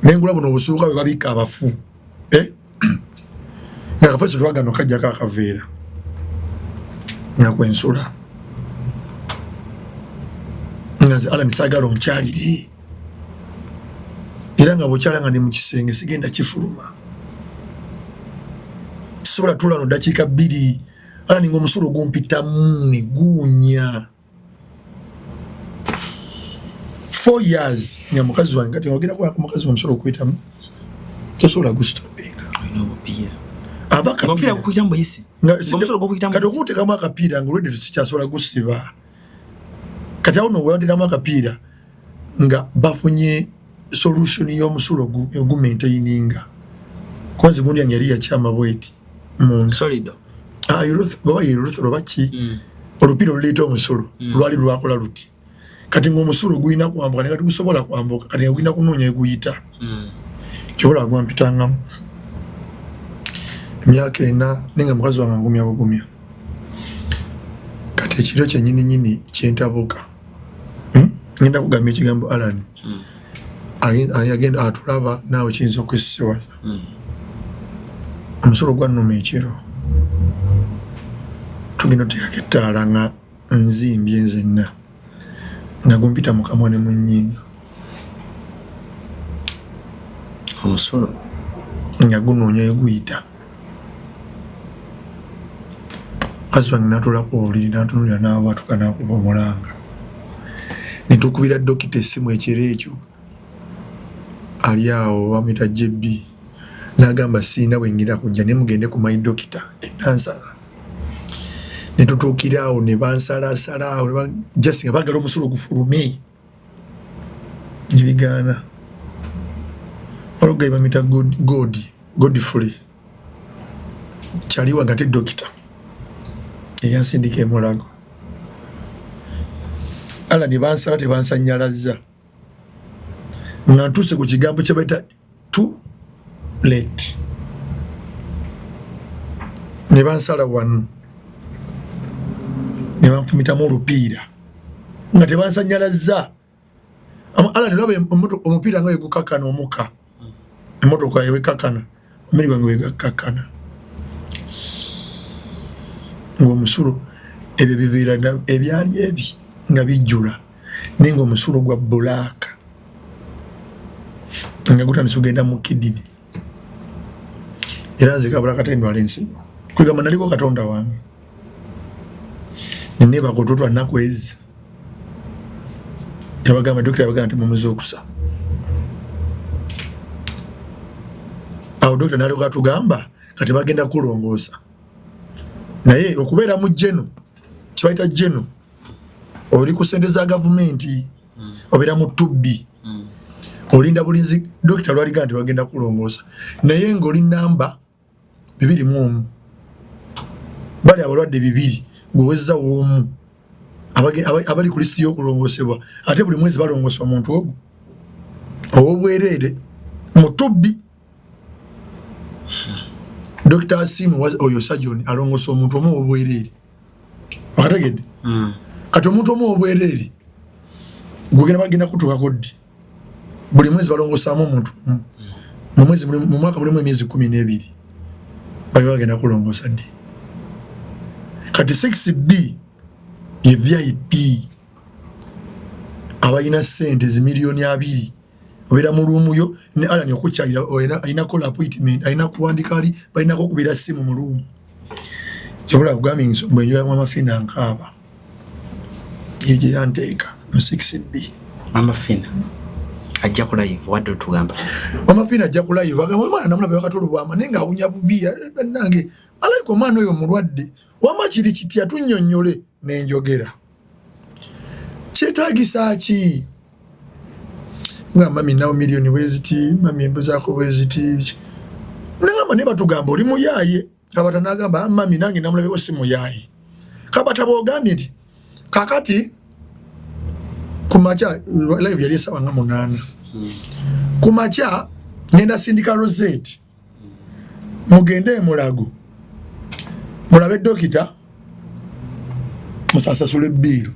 nengula buno obusuuka bwe babika abafu nga akafaliso twagano kajjako akaveera nga kwensula nga nze Alani saagala onkyalire era nga bwokyala nga ndi mu kisenge sigenda kifuluma sobola tula no dakiika 2 Alani ng'omusolo gumpitamu ne guunya 4 years nga mukazi wange kati ngogera ku mukazi omusolo okuyitamu tosobola gustopinga abakapira kukujambo isi omusolo gokuyitamu kati okuteekamu akapiira nga olwedde tusikyasobola gusiba kati awo nowandiramu akapiira nga bafunye solution y'omusolo gumaintaininga kwanza gundi yange yali yakyama bweti solido baba yeruthro baki olupiira oluleeta omusolo lwali lwakola luti kati ng'omusolo guyina kwambuka ne kati gusobola kwambuka kati nga guyina kunoonya eguyita kyobola gwampitangamu emyaka 4 nenga mukazi wange ngumya bugumya kati ekiro kyennyini kyentabuka ngenda kugambya ekigambo Alani agenda atulaba naawe kiyinza okwesiwaza omusolo gwannuma ekiro tugenda oteekako ettaala nga nzimbye nzenna nga gumpita mu kamwa ne mu nnyindo omusolo nga gunoonya eguyita mukazi wange n'atulako obuliri n'atunulira n'abwatuka n'akuba omulanga ne tukubira dokita essimu ekiro ekyo ali awo bamuyita JB n'agamba siina bwengenda kujja ne mugende ku my dokita enansala ne tutuukira awo ne bansalasala awo jasi nga baagala omusolo gufulume gibigaana olugayi bamuyita Godfrey kyaliwa nga te dokita eyansindika emulago Alani bansala tebansanyalazza nga ntuuse ku kigambo kye bayita too late ne bansala wano ne banfumitamu olupiira nga tebansanyalazza Alani olaba omupiira nga yegukakana omuka emmotoka yewekakana mmere gwange wegakkakkana ng'omusulo ebyo biviira ebyali ebi nga bijjula naye ng'omusulo gwa bbulaaka nga gutandise ogenda mu kidini era nze kabula katendwala ensigo kwegamba naliko katonda wange neneebaka ototwa nakwezi yabagamba dokita yabagamba nti mumuze okusa awo dokita naleka atugamba kati bagenda kulongoosa naye okubeera mu jeno kibayita jeno oli ku sente za gavumenti obeera mu tubbi olinda bulinzi dokita lwaliga nti bagenda kulongoosa naye ng'oli namba 21 bali abalwadde 2 ng'owezza w'omu abali ku lisiti y'okulongoosebwa ate buli mwezi balongoosa omuntu ogwo ow'obwereere mu tubbi Dr. Asimu oyo sajoni alongoosa omuntu omu ow'obwereere wakategedde kati omuntu omu ow'obwereere gugenda bagenda kutuukako ddi buli mwezi balongosaamu omuntu mu mwaka mulimu emyezi 12 babe bagenda kulongoosa ddi kati 6B ye VIP abalina ssente zimiliyoni 2 obeera mu luumu yo ne alani okukyalira alina kola appointment alina kuwandika ali balinako okubira ssimu mu luumu kyobola kugambye nsombo enjoyamu amafiina nkaaba yeje yanteeka mu 6B amafiina ajja ku live wadde otugamba amafiina ajja ku live agamba omwana namulaba wakatolo bwama naye ng'awunya bubi nange alayika omwana oyo mulwadde wama kiri kitya tunnyonnyole n'enjogera kyetaagisa ki nga mami nawo miliyoni bweziti mami embuzaako bweziti nangamba naye batugamba oli muyaaye kabata n'agamba mami nange namulabeko si muyaaye kabata bw'ogambye nti kakati kumacha live yali sawa nga 8 kumacha ngenda sindika Rosette mugende Mulago mulabe dokita musasasule bill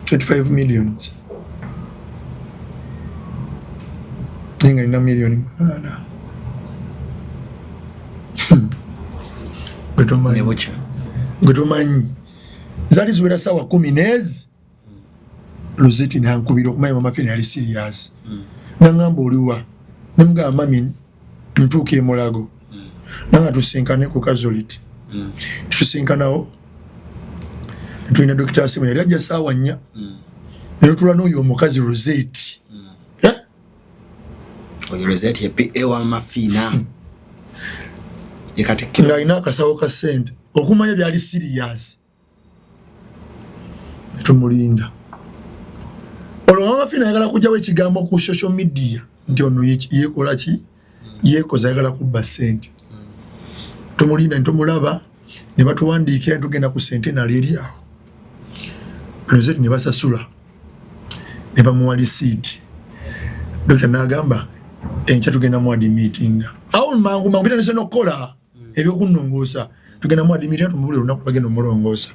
25 millions ninga ina milioni 8 gutumanyi zali ziwera sawa 10 nezi Rosette nankubira okumanya amafiina yali serious nangamba oliwa nemugamba mami ntuuke Mulago nanga tusinkane ku Casualty tusinkanawo tulina Dr. Asimu yali ajja saawa 4 lero tula n'oyo omukazi Rosette oyo Rosette ye PA wa mafiina yekati ng'alina akasawo ka ssente okumanya byali serious tumulinda olwo amafiina ayagala kujjawo ekigambo ku social media nti ono yekola ki yekoza ayagala kubba ssente tumulinda ntumulaba ne batuwandiikira tugenda ku centenary eri awo Rosette ne basasula ne bamuwa receipt dokita n'agamba enkya tugenda mu admitting awo mangu bitandise n'okukola ebyokunnongoosa tugenda mu admitting tumubulira olunaku lwagenda omulongoosa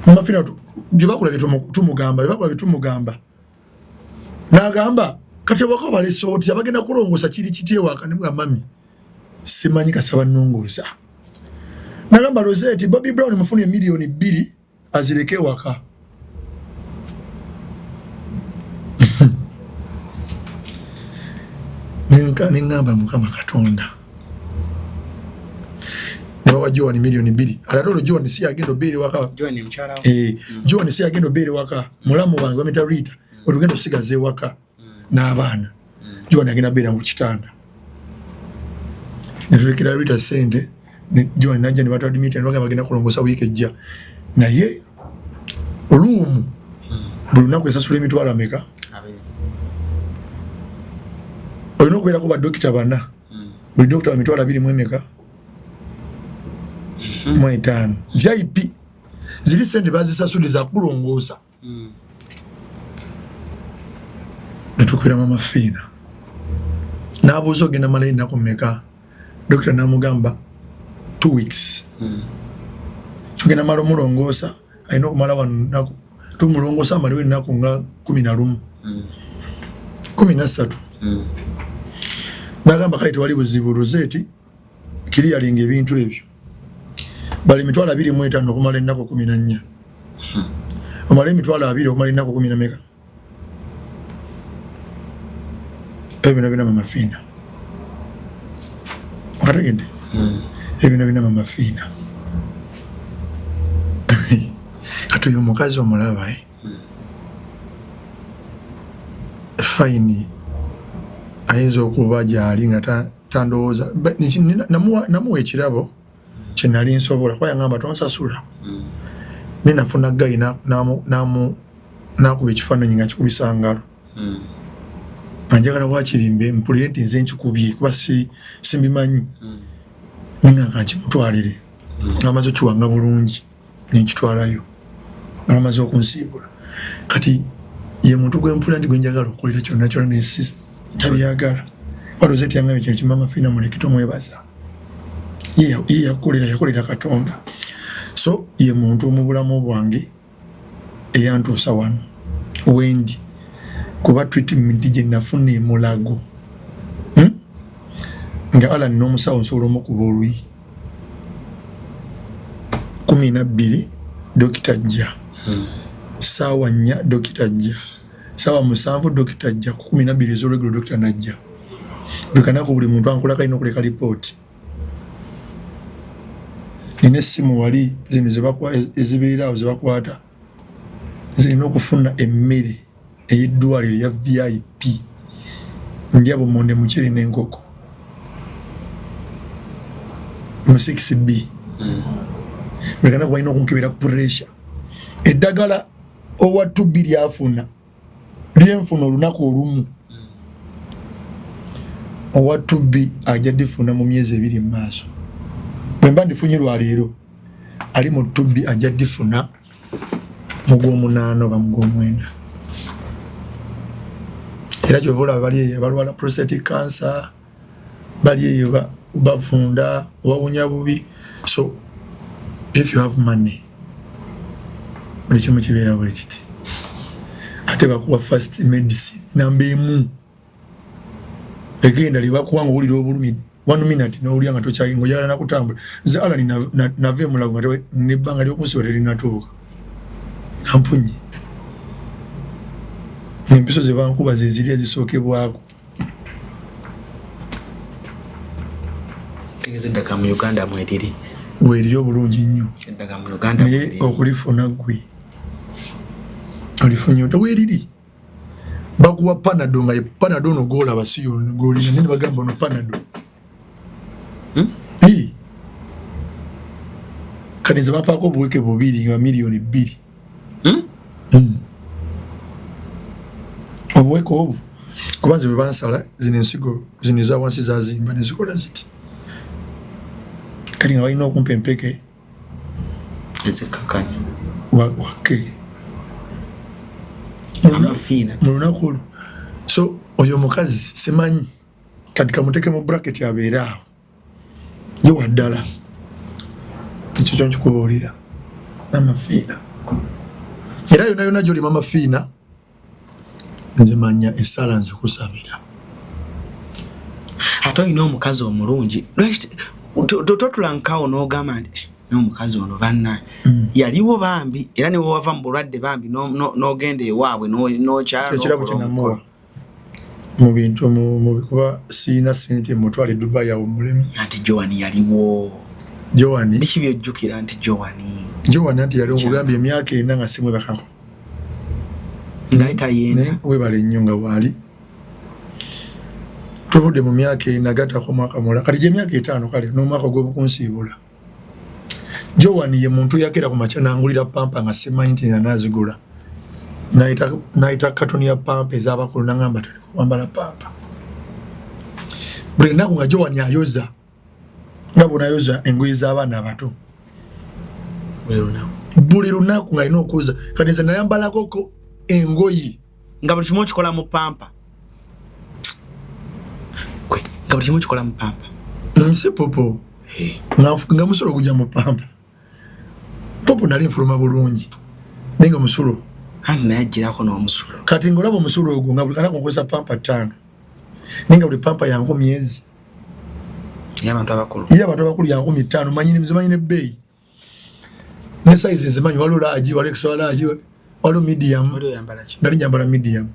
mumafiina byebakola tumugamba n'agamba kati wako balesoti abagenda kulongoosa kiri kityewaka nebwa mami simanyi kasaba nnongoosa n'agamba Rosette Bobby Brown mufune miliyoni 2 azireke waka nengamba Mukama Katonda nebawa Joan miliyoni 2 alatolo Joan si agendo bere waka Joan mchala Joan si agendo bere waka mulamu wange wameta Rita otugendo sigaze waka n'abaana Joan agenda bere mu kitanda netulekera Rita sente Joan najja ne batwala meeting wanga bagenda kulongosa wiiki ejja naye oluumu buli lunaku esasula emitwalo ameka olina okubeerako badokita 4 buli dokita wa mitwalo 2 mu emeka mu 5 VIP ziri sente bazisasuliza kulongoosa netukwiramu amafiina n'abuuza ogenda mala ennaku mmeka dokita n'amugamba 2 weeks tugenda mala omulongoosa alina okumala wanaku tumulongoosa amaliwo ennaku nga 11 13 nagamba kale tewali buzibu rozeti kiri yalinga ebintu ebyo bali 2,500 okumala ennaku 14 omala 2,200 okumala ennaku 10 meka ebyo bina mama fina wakategedde ebyo bina mama fina kati oyo omukazi omulaba faini ayinza okuba gyali nga tandowooza namuwa ekirabo kyenali nsobola kuba yangamba tonsasula nenafuna gayi nakuba ekifaananyi nga kikubisa ngalo anjagala wakirimbe mpulire nti nze nkikubye kuba simbimanyi ninga nkimutwalire amaze okiwanga bulungi nenkitwalayo amaze okunsiibula kati ye muntu gwempula ndi gwenjagala okukolera kyonna kyonna nensi tabyagala walozeti yangabe kino kimama fina mulekito mwebaza ye yakolera Katonda so ye muntu omubulamu bwange eyantuusa wano wendi kuba treatment gye nafuna emulago nga Alan n'omusawo nsobola omukuba oluyi 12 dokita ajja sawa 4 dokita ajja sawa 7 dokita ajja 12 ez'olweggulo dokita najja buli kanaku buli muntu ankola kalina okuleka lipooti nina essimu wali zino ezibeeraawo zebakwata zirina okufuna emmere ey'eddwaliro ya VIP ndya bumonde mukyere n'enkoko mu 6B buli kanaku balina okunkebera pressure eddagala owa 2B lyafuna lyenfuna olunaku olumu owa 2B ajja difuna mu myezi 2 mu maaso bwemba ndifunye lwaleero ali mu 2B ajja difuna mu gw'omunaana oba mu gw'omwenda era kyovula bali eyo balwala prostate cancer bali eyo bafunda wawunya bubi so if you have money buli kimu kibeera bwe kiti ate bakuwa first medicine namba emu egenda libakuwanga owulira obulumi 1 minute n'owulira nga tokyali ng'ojagala nakutambula nze Alani nava emulago nga nebbanga lyokunsiba terinatuuka nampunye empiso ze bankuba ze ziri ezisookebwako eddagala mu Uganda mweriri weriri obulungi nnyo naye okulifuna gwe olifunye weriri bakuwa panado nga panado no golaba siyo golina nene bagamba no panado kaniza bapako obuweke 2 nga milioni 2 obuweke obu kubanze bebansala zino ensigo zino za wansi zazimba nezikola ziti kati nga balina okumpa empeke ezikakanya wake amafina mu lunaku olwo so oyo omukazi simanyi kati kamuteke mu bracket abeera awo ye waddala ekyo kyonkikubuulira mama fiina era yonna yonna gy'oli mama fiina nze manya essala nzikusabira ate olina omukazi omulungi totulankawo n'ogamba nti n'omukazi ono banna yaliwo bambi era niwe wava mu bulwadde bambi n'ogenda ewaabwe n'okyalaekirabo kyenamuwa mu bintu mu bikuba siina sente mutwale Dubai awo mulemu anti Joani yaliwo Joani biki byojjukira nti Joani anti yaliwo mugambye emyaka 4 nga simwe bakako ngaita yena webale nnyo nga waali tuvudde mu myaka 4 nagatako mwaka mulala kati gye myaka 5 kale n'omwaka gw'obukunsiibula Joani ye muntu yakera ku makya nangulira pampa nga simanyi nti nazigula naita katoni ya pampa ez'abakulu nangamba tuli kwambala pampa buli nnaku nga Joani ayoza nga bw'onayoza engoye z'abaana abato buli lunaku nga alina okuza kati nze nayambalako engoye nga buli kimu okikola mu pampa nga buli kimu okikola mu pampa nse popo nga musolo gujja mu pampa popo nali nfuluma bulungi naye nga omusulo anti naye ajjirako n'omusulo kati ng'olaba omusulo ogwo nga buli kanaku nkozesa pampa 5 ninga buli pampa yangu myezi y'abantu abakulu yangu 5 manyine mzimanyine bei ne size zimanyi walo laji wale kiswa laji walo medium wale yambala ki ndali nyambala medium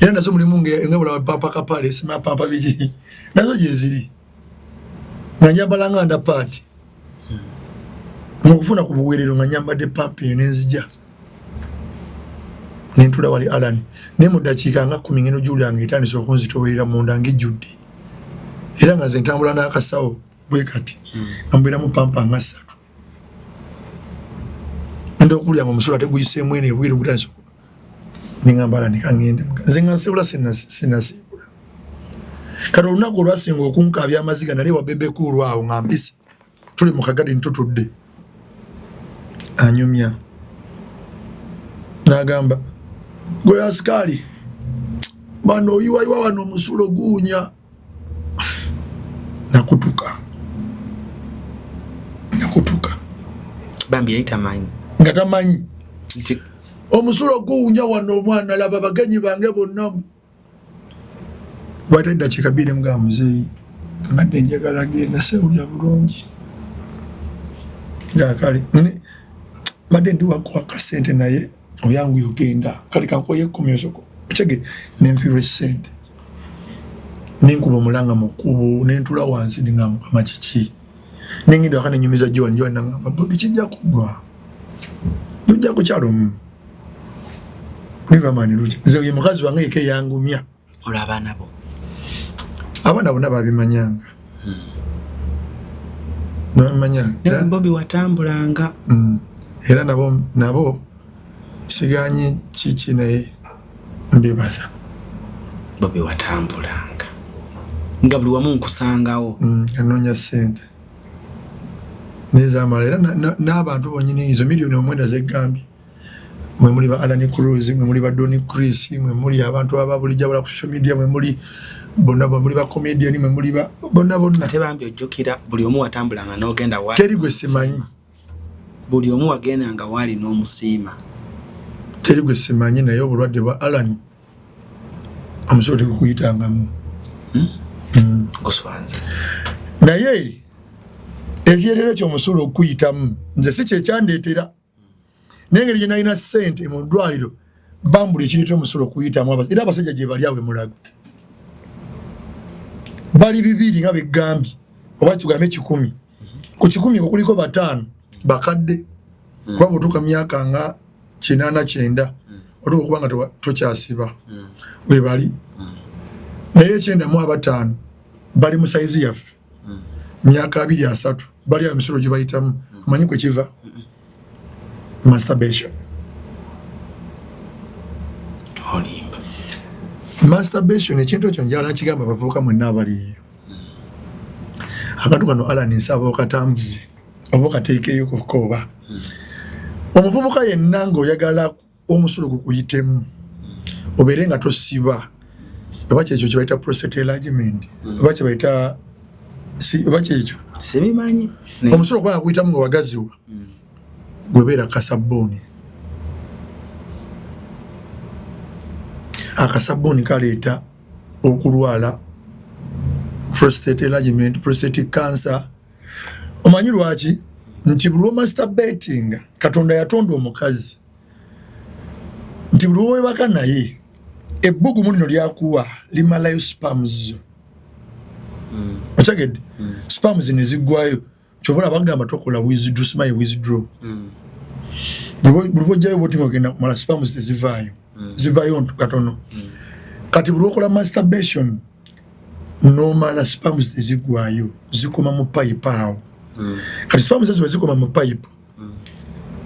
era nazo mulimu ngabula pampa kapale sima pampa biji nazo jezili na nyambala nganda part mukufuna kubuwerero nga nyambadde pampa eyo nenzija nentula wali Alan ne mu dakiika nga 10 ngeno juli yange itandise okunzitowerera munda ngijjudde era nga ze ntambula n'akasawo bwe kati ambira mu pampa nga 3 ndo kulya mu musula teguyise mwene bwiru gutandise ningambala nikangende nze nga nsebula sinasibula kati olunaku olwasinga okunkabya amaziga nali wabebe kulu awo ngambise tuli mu kagadi ntutudde anyumya nagamba gwe askari bano yiwa wano musulo gunya nakutuka bambi yaitamanyi ngatamanyi omusulo gunya wano omwana laba bagenyi bange bonna bwate dakiika 2 mga muzeyi mbadde njagala genda sewulya bulungi ngakale mbadde ndi wakwaka sente naye oyangu yogenda kale kankoye 10 osoko chege nenfiirwa sente ninkuba omulanga mukubu nentula wansi ningamba makiki ningida wakane nyumiza jona nangamba bobi kijja kugwa nujja kukyalo nivamani luki nze ye mukazi wange yeke yangumya olaba nabo abana bonna babimanyanga ne bobi watambulanga era nabo siganye chichi naye mbibaza bobi watambulanga nga buli wamu nkusangawo anonya sente neza malera n'abantu bonyine izo milioni omwenda zegambi mwe muri ba Alan Cruz mwe muri ba Donny Chris mwe muri abantu ababulijja bala ku social media mwe muri bonna muri ba comedian mwe muri ba bonna ate bambi ojjukira buli omu watambulanga n'ogenda wa teri gwe simanyi buli omu wagenda nga wali n'omusiima teri gwe simanyi naye obulwadde bwa Alan amusoti kukuyitangamu guswanza naye ekirere ky'omusulo okuyitamu nze si kyekyandeetera nengeri gye nalina sente mu ddwaliro bambula ekireeta omusulo okuyitamu era abasajja gye bali awe mulago bali 2 nga begambye oba tugambe 10 ku 10 okuliko 5 bakadde kuba butuuka myaka nga 89 otuuka okuba nga tokyasiba we bali naye 95 bali mu saizi yaffe myaka 2-3 bali emisolo gye bayitamu amanyi kwe kiva masturbation olimba masturbation ekintu ekyo njala kigamba bavubuka mwenna abaliyo abantu kano Alan nsaba okatambuze oba okateekeyo kukoba omuvubuka yenna ng'oyagala omusulo gukuyitemu obeere nga tosiba oba kyekyo kye bayita prostate enlargement oba kye bayita oba kyekyo sibimanyi omusulo kubanga kuyitamu nga wagaziwa gwebeera kasabbuuni akasabbuuni kaleeta okulwala prostate enlargement prostate cancer omanyi lwaki nti buli masturbating Katonda yatonda omukazi nti buli webaka naye ebbugumu lino lyakuwa limalayo spams ochagedde spams ne ziggwayo kyovola bagamba tokola withdraw simaye withdraw buli bwojjayo bwoti ng'ogenda kumala spams tezivaayo zivaayo katono kati buli okola masturbation nomala spams teziggwayo zikoma mu pipe awo kati spams ezo zikoma mu pipe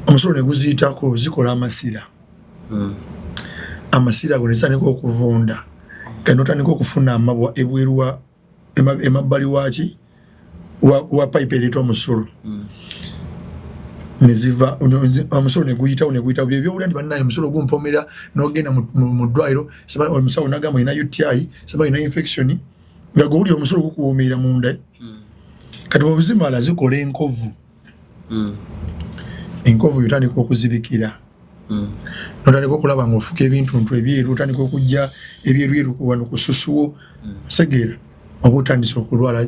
omusulo ne guziyitako zikola amasira amasira ago netandika okuvunda kati notandika okufuna amabwa ebweru emabbali waki wa pipe erita omusulo neziva omusulo neguyitawo byebyowulira nti bannaayo omusulo gumpomera nogenda mu ddwaliro omusawo nagamba ina UTI saba ina infection nga gowulira omusulo gukuwuumira munda kati bwebuzimala zikola enkovu yotandika okuzibikira notandika okulaba ng'ofuka ebintuntu ebyeru otandika okujja ebyeru wano ku susuwo segeera oba otandise okulwala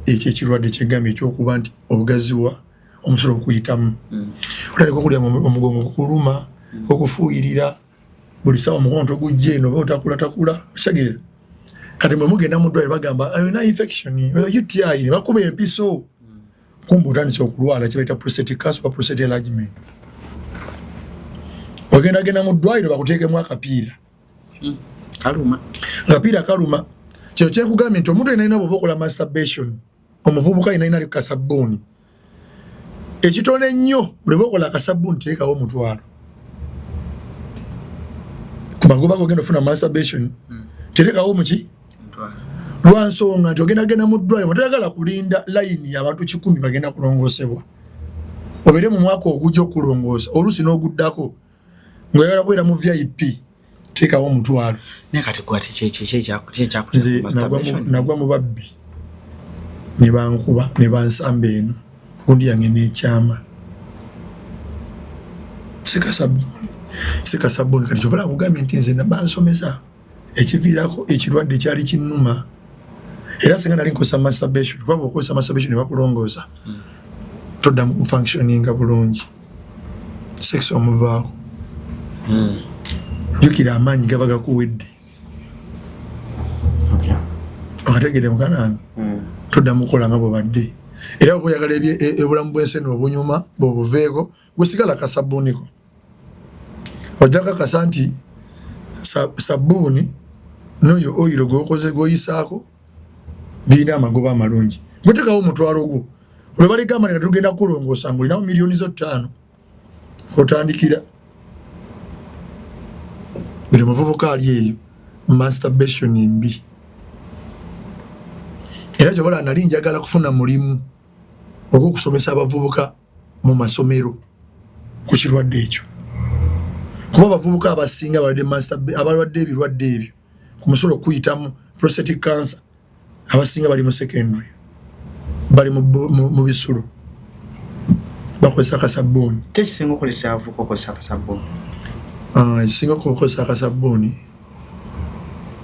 ekyo ekirwadde kyegambye ekyokuba nti obugaziwa omusolo okuyitamu otandika okulya omugongo kukuluma okufuuyirira buli sawa omukonto gujja eno oba otakula segeera kati bwe mugenda mu ddwaliro bagamba ayina infection UTI ne bakuba empiso kumbe otandise okulwala kyebayita prostate cancer oba prostate enlargement ogenda mu ddwaliro bakuteekemu akapiira akapiira kaluma kyo kyekugambye nti omuntu yenalina bwoba okola masturbation omuvubuka yenalina ali kasabbuuni ekitone ennyo buli bokola akasabbuuni teekawo omutwalo kubagoba ogenda ofuna masturbation terekawo muki lwansonga nti ogendagenda mu ddwaliro matayagala kulinda layini y'abantu 100 bagenda kulongoosebwa obeere mu mwaka ogujja okulongoosa oluusi n'oguddako ng'oyagala kubeera mu VIP teekawo omutwalo nagwa mu babbi ne bankuba ne bansamba eno gundi yange n'ekyama sikasabbuuni kati kyovala kugambye nti nze bansomesa ekiviirako ekirwadde kyali kinnuma era singa nali nkozesa masturbation kuba bw'okozesa masturbation ne bakulongoosa toddamu kufunctioninga bulungi sex omuvaako jukira amaanyi gaba gakuwedde okategedde mukanange toddamu kukola nga bwobadde era oba oyagala obulamu bw'ensi obunyuma bwobuveeko gwesigala kasabbuuniko ojja kakasa nti sabbuuni n'oyo oyiro gwokoze gwoyisaako birina amagoba amalungi gwetekawo omutwalo gwo olwo baligamba nga tugenda kulongoosa ng'olinawo miliyoni zo 5 otandikira buli muvubuka ali eyo masturbation mbi era kyobola nali njagala kufuna mulimu ogw'okusomesa abavubuka mu masomero ku kirwadde ekyo kuba abavubuka abasinga abalwadde ebirwadde ebyo ku musolo okuyitamu prostate cancer abasinga bali mu secondary bali mu bisulo bakozesa akasabbuuni tekisinga okuleeta abavubuka okozesa akasabbuuni ekisinga okukozesa akasabbuuni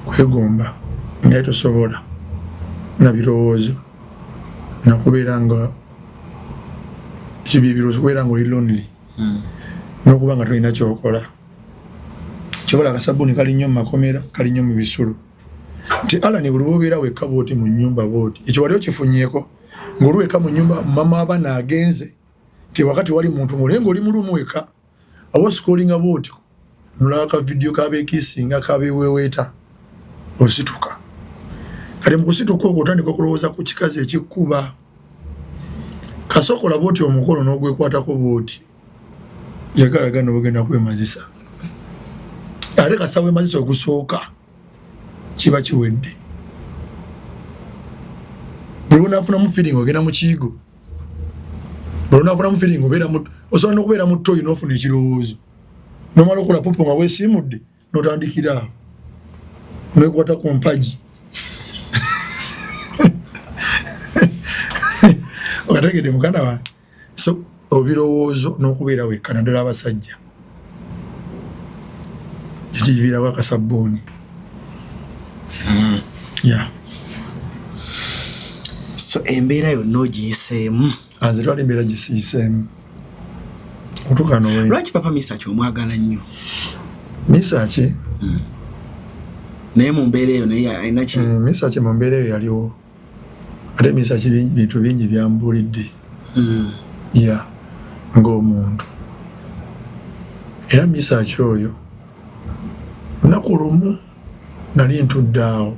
kwegomba naye tosobola na birowoozo nakubeera nga kibibiroozo kubeera nga oli lonely n'okuba nga tolina kyokola kyobola akasabbuuni kali nnyo mu makomera kali nnyo mu bisulo nti alani buli bwobeera wekka bwoti mu nnyumba bwoti ekyo wali okifunyeeko ng'oliweka mu nnyumba mama abaana agenze ti wakati wali muntu mulenga oli mulumu wekka awo sikoolinga bwoti nolaba ka vidiyo kabeekisinga kabeeweweeta osituka kati mu kusituka okwo otandika okulowooza ku kikazi ekikkuba kasokola bwoti omukolo n'ogwekwatako bwoti yagalagana obugenda kwemazisa ate kasa wemazisa ogusooka kiba kiwedde buli onaafunamu feeling ogenda mu kiyigo buli onaafunamu feeling osobola n'okubeera mu toyi n'ofuna ekirowoozo nomala okola popo nga weesiimudde n'otandikira awo nekwata ku mpagi okategedde muganda wange so obirowoozo n'okubeera wekka naddala abasajja kikiviirako akasabbuuni so embeera yonna ogiyiseemu nze twali embeera gisiiseemu otukano lwaki papa Misaki omwagala nnyo Misaki naye mu mbeera eyo naye alina ki Misaki mu mbeera eyo yaliwo ate Misaki bintu bingi byambuulidde ng'omuntu era Misaki oyo lunaku lumu nali ntudde awo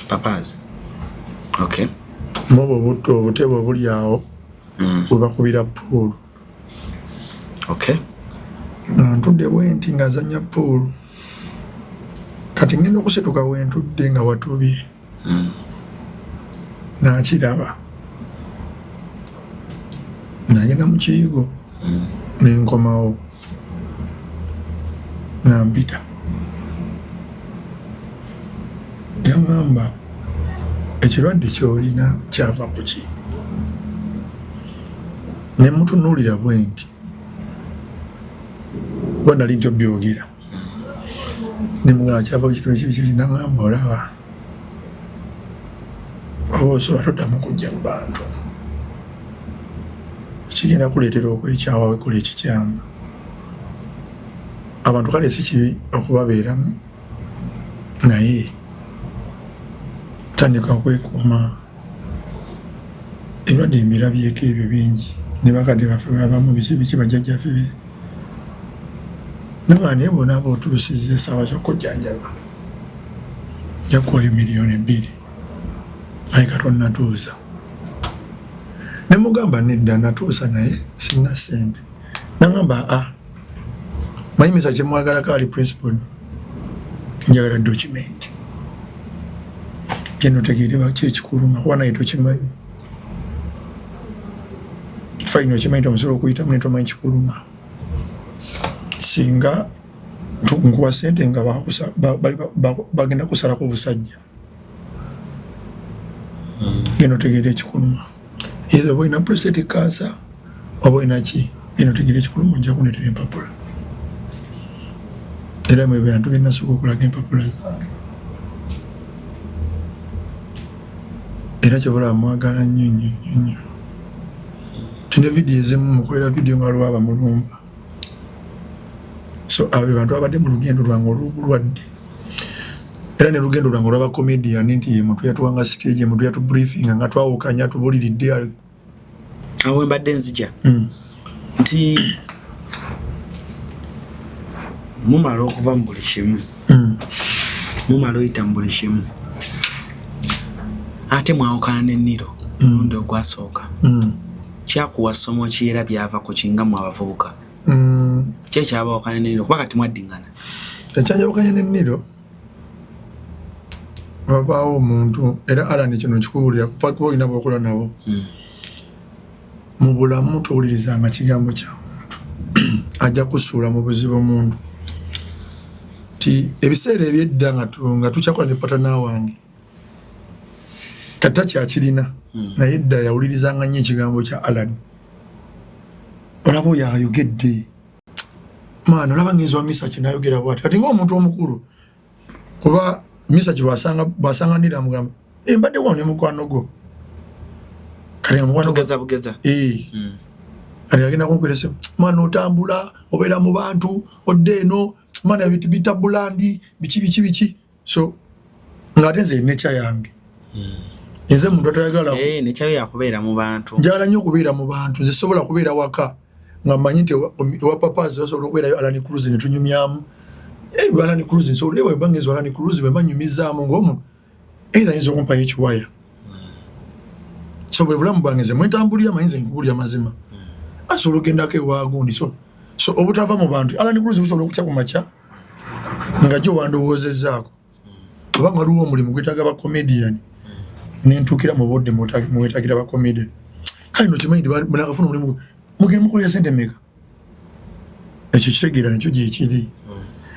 papazi mubo obutebe obuli awo bwe bakubira puulu ntudde bwenti nga zanya puulu kati ngenda okusituka wentudde nga watubye nakiraba nagenda mu kiyigo nenkomawo nampita yaŋŋamba ekirwadde kyolina kyava ku ki ne mutunuulira bwe nti bwana linto byogira ne muganga kyava kitu kibi nangamba olaba oso atoda mukujja bantu kigenda kuleetera okwekyawa wekula ekikyamu abantu kale si kibi okubabeeramu naye tandika okwekuuma ebadde emirabyeko ebyo bingi ne bakadde baffe babamu biki bajjajjaffe be nabaana bona aba otuusizza essaawa kyokujjanjaba jakuwayo $2,000,000 aye katonnatuusa ne mugamba nedda natuusa naye sina ssente nagamba mayimisa kyemwagalako ali principal njagala document genda otegeere baki ekikuluma kuba naye tokimanyi faino okimanyi tomusobola okuyitamu ne tomanyi kikuluma singa nkuwa ssente nga bagenda kusalako obusajja genda otegeere ekikuluma either oba olina prostate cancer oba olina ki genda otegeere ekikuluma ojja kuneetera empapula era mwe bantu benasooka okulaga empapula zaabwe era kyobola mwagala nnyo tune vidiyo ezimu mukolera vidiyo nga lwaba mulumba so abo bantu abadde mu lugendo lwange olulwadde era ne lugendo lwange olwaba comedian nti ye muntu yatuwanga stage muntu yatubriefinga nga twawukanya tubuliridde awo mbadde nzija nti mumala okuva mu buli kimu mumala oyita mu buli kimu ate mwawukana n'enniro mulundi ogwasooka kyakuwa ssomo ki era byava ku kingamu abavubuka kyekyabawukanya n'enniro kuba kati mwaddingana ekyanjawukanya n'enniro wabaawo omuntu era alani kino nkikuwulira kufa kuba olina bwokola nabo mu bulamu towulirizanga kigambo kya muntu ajja kusuula mu buzibu omuntu ti ebiseera ebyedda nga tukyakola ne patana wange kati takyakirina naye edda yawulirizanga nnyo ekigambo kya alani olaba oyo ayogedde maana olaba ngenzi wa misa kinayogera bwati kati ng'omuntu omukulu kuba misa bwasanganira mugamba mbadde wano ne mukwano gwo kati nga mukwano bugeza kati agenda kunkwirese maana otambula obeera mu bantu odde eno maana bita bulandi biki so ng'ate nze nature yange nze muntu atayagala nekyayo yakubeera mu bantu njagala nnyo okubeera mu bantu nze sobola kubeera waka nga mmanyi nti ewa papazi basobola okubeerayo Alani Cruz ne tunyumyamu Alani Cruz nsobola ewe mbangezi Alani Cruz bwe mbanyumizaamu ng'omuntu either yinza okumpayo ekiwaya so bwe bulamu bwange nze mwentambulira manyi nze nkubulira mazima asobola ogendako ewagundi so obutava mu bantu Alani Cruz busobola okutya ku makya nga gyo wandowoozezaako obanga waliwo omulimu gwetaaga bakomediyani nentuukira mu budde muwetagira bakomediyani kale no kimanyi munakafuna omulimu mugenda mukolera sente mmeka ekyo kitegeera nakyo gyekiri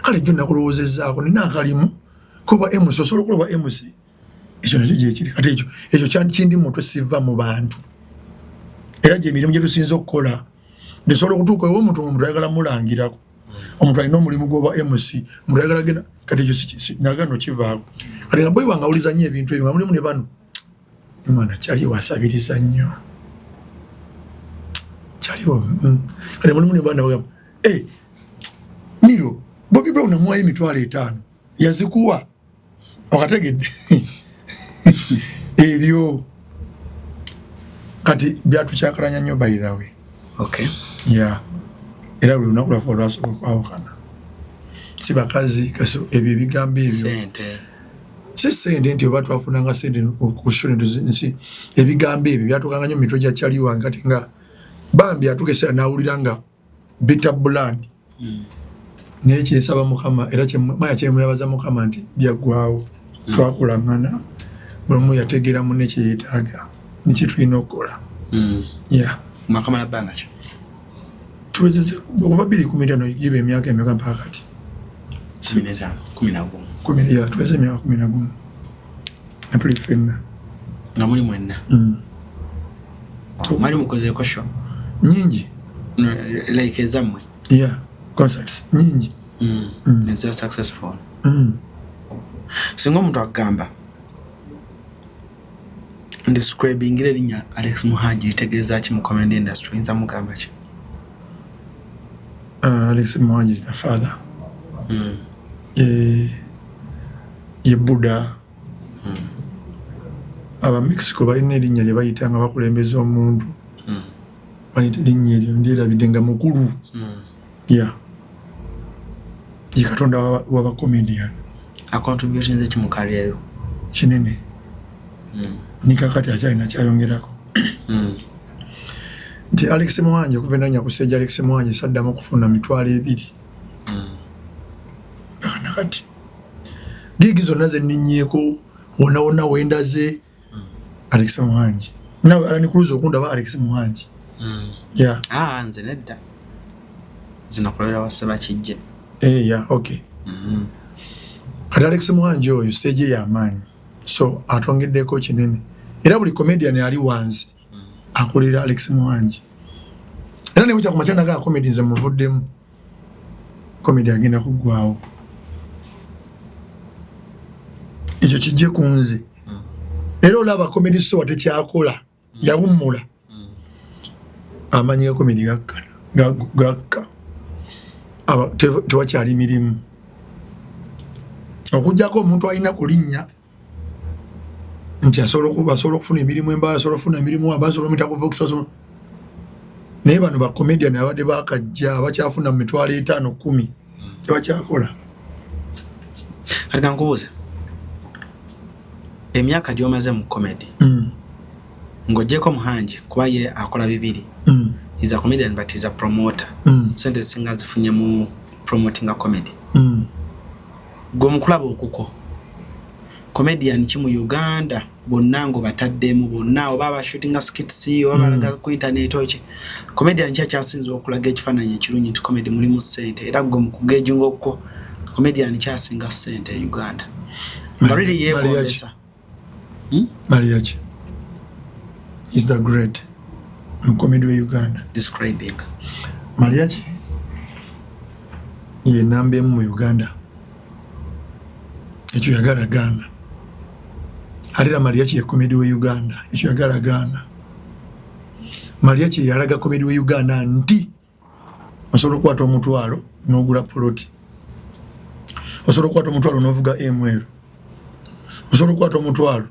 kale jjo nakulowoozezaako nina akalimu kuba MC osobola okuloba MC ekyo nakyo gyekiri kati ekyo kindi muntu siva mu bantu era gyemirimu gye tusinza okukola nesobola okutuuka ewo omuntu ayagala mulangirako omuntu alina omulimu gwoba MC omuntu ayagala genda kati ekyo nagano kivaako kati nga bwe wanga awuliza nnyo ebintu ebyo nga mulimu ne bano mwana kyaliwo asabiriza nnyo kyaliwo kati mulimu ne bano bagamba Miro Bobby Brown namuwayo $5,000 yazikuwa okategedde ebyo kati byatukyakkalanya nnyo by the way era lwe lunaku lwaffe olwasooka okwawukana si bakazi kaso ebyo ebigambo ebyo si sente nti oba twafunanga sente ku student nsi ebigambo ebyo byatuukanga nnyo mu mitwe gya kyali wange kati nga bambi atuuka n'awulira nga bitter blood naye kyesaba Mukama era kyemwebaza Mukama nti byaggwawo twakulangana buli omu yategeera munne kye yeetaaga nikye tulina okukola mwakamala bbanga ki tuwezeze okuva 2015 giba emyaka emeka mpaka kati 11 tuweze emyaka 11 nga tuli ffenna nga muli mwenna mwali mukozeeko sho nyingi like ezammwe concerts nyingi Nzo successful. Singo muntu akagamba describing ile linya Alex Muhangi litegeeza ki mu comedy industry nza mugamba ki? Alex Muhangi is the father. Ye Buddha. Aba Mexico balina erinnya lye bayita nga bakulembeza omuntu. Bayita erinnya eryo ndyerabidde nga mukulu. Yeah. Ye Katonda waba comedian. A contribution ze mu career yo. Kinene. Nikakati akyalina kyayongerako. Nti Alex Muhangi okuva enanya kusejja Alex Muhangi saddamu okufuna mitwalo 2. Nakati. Gigi zonna ze nninyeeko wona wendaze Alex Muhangi. Nawe alani kuruza okundaba Alex Muhangi. Yeah. Nze nedda. Zinakolera wasaba kijje. Yeah, okay. Alex Muhangi oyo stage ya amaanyi. So atongeddeko kinene. Era buli comedian ali wansi akulira Alex Muhangi. Era ne bucha ku machana ga comedy nze muvuddemu. Comedy agenda kugwawo. Ekyo kijje kunze. Era olaba comedy so watekyakola yawummula. Amanyi ga comedy gakka. Aba tewakyali mirimu. Okujjako omuntu alina kulinnya nti asobola okufuna emirimu embala, asobola okufuna emirimu abasobola omita ku Vox. Naye bano ba comedian abadde bakajja abakyafuna mu mitwalo 5-10 tebakyakola. Kati nkubuuze emyaka gy'omaze mu comedy ng'oggyeko Muhangi kuba ye akola bibiri. Is a comedian but is a promoter. Sente singa zifunye mu promoting a comedy. Gwe mukulaba okuko comedian ki mu Uganda bonna ngo bataddemu bonna oba abashootinga skits oba balaga ku internet oki comedian ki akyasinze okulaga ekifaananyi ekirungi nti comedy mulimu ssente era gwe mu kugejunga okko comedian ki asinga ssente e Uganda. Really yeebondesa. Mariachi is the great comedy in Uganda. Describing. Mariachi ye nambe mu Uganda. Ekyo yagala Ghana. Harira Mariachi ye comedy we Uganda. Ekyo yagala Ghana. Mariachi yalaga comedy we Uganda nti osobola okukwata omutwalo n'ogula poloti. Osobola okukwata omutwalo n'ovuga ML. Osobola okukwata omutwalo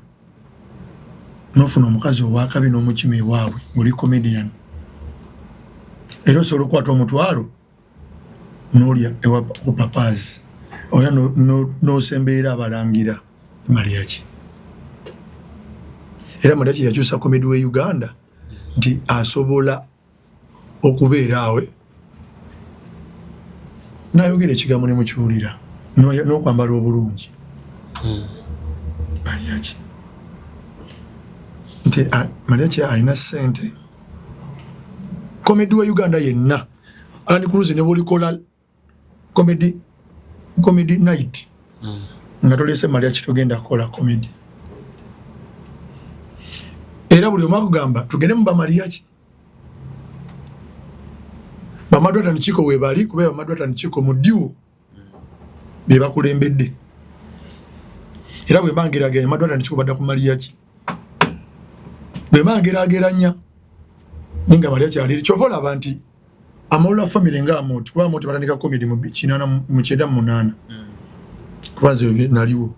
n'ofuna omukazi owakabi n'omukime waabwe oli comedian. Era osobola okukwata omutwalo n'olya ewa papazi. Oya n'osembeera abalangira Mariachi. Era Mariachi yakyusa comedy we Uganda nti asobola okubeera awe n'ayogera ekigambo ne mukiwulira n'okwambala obulungi. Mariachi nti Mariachi alina ssente. Comedy we Uganda yenna Alani Cruz ne bolikola comedy night. Nga tolese Mariachi togenda kola comedy. Era buli omu akugamba tugende mu Mariachi. Bamadwata Nchiko webali kubeera Bamadwata Nchiko mu duo be bakulembedde. Era bwe bangeraganya Bamadwata Nchiko badda ku Mariachi. Bwe bangeraganya ninga Mariachi ali chovola banti amola family nga Amoti kwa Amoti batandika comedy mu 98 kwanza naliwo.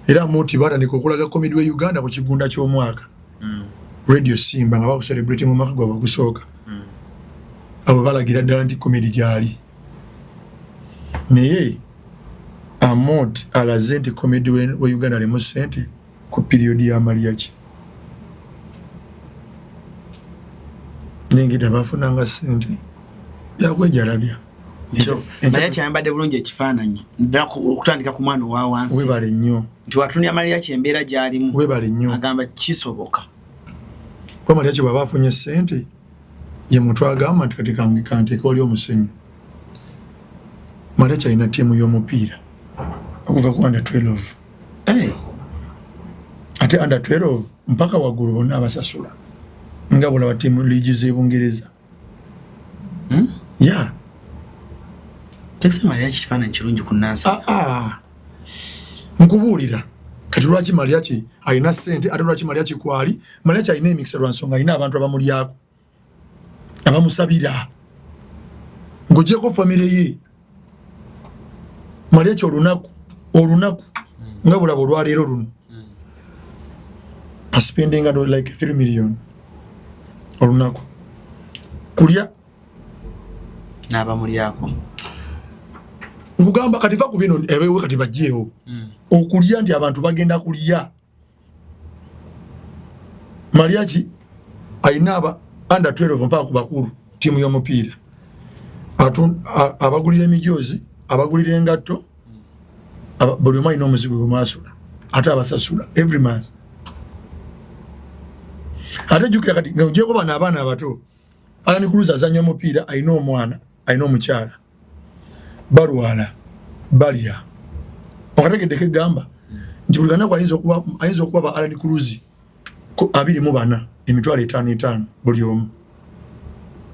Era Amoti batandika okulaga comedy we Uganda ku kigunda ky'omwaka. Radio Simba nga bakuselebrating omwaka gwa bagusooka. Abo balagira ddala nti comedy gyali. Naye Amoti alaze nti comedy we Uganda lemu ssente ku period ya Mariachi. Nengida bafunanga ssente yakwejalabya. Mariachi ayambadde bulungi ekifaananyi ddala okutandika ku mwana owa wansi. Webale nnyo. Nti watunya Mariachi embeera gy'alimu. Webale nnyo. Agamba kisoboka. Kwa Mariachi bw'aba afunye ssente ye muntu agamba nti kati kanteeka oli omusenyu. Mariachi alina ttiimu y'omupiira okuva ku under 12. Ate under 12 mpaka waggulu bonna abasasula. Nga bulaba ttiimu liigi z'Ebungereza. Yeah. Tekse mariachi kifaananyi kirungi kunnansa. Nkubuulira kati lwaki mariachi alina ssente ate lwaki mariachi kwali mariachi alina emikisa lwa nsonga alina abantu abamulyako abamusabira ng'ogyeko famire ye mariachi olunaku nga bulaba olwaleero luno aspendinga like 3 million olunaku kulya n'abamulyako. Nkugamba kati va ku bino ebeewe kati bajjeewo okulya nti abantu bagenda kulya. Mariachi alina aba under 12 mpaka ku bakulu tiimu y'omupiira abagulira emijoozi abagulira engatto buli omu alina omuzigo gwe mwasula ate abasasula every month. Ate jjukira kati nga ogyeko bano abaana abato Alan Cruz azanya omupiira alina omwana alina omukyala balwala balya okategeddeko egamba nti buli kanaku ayinza okuba ba Alan Cruz 24 emitwalo 5 buli omu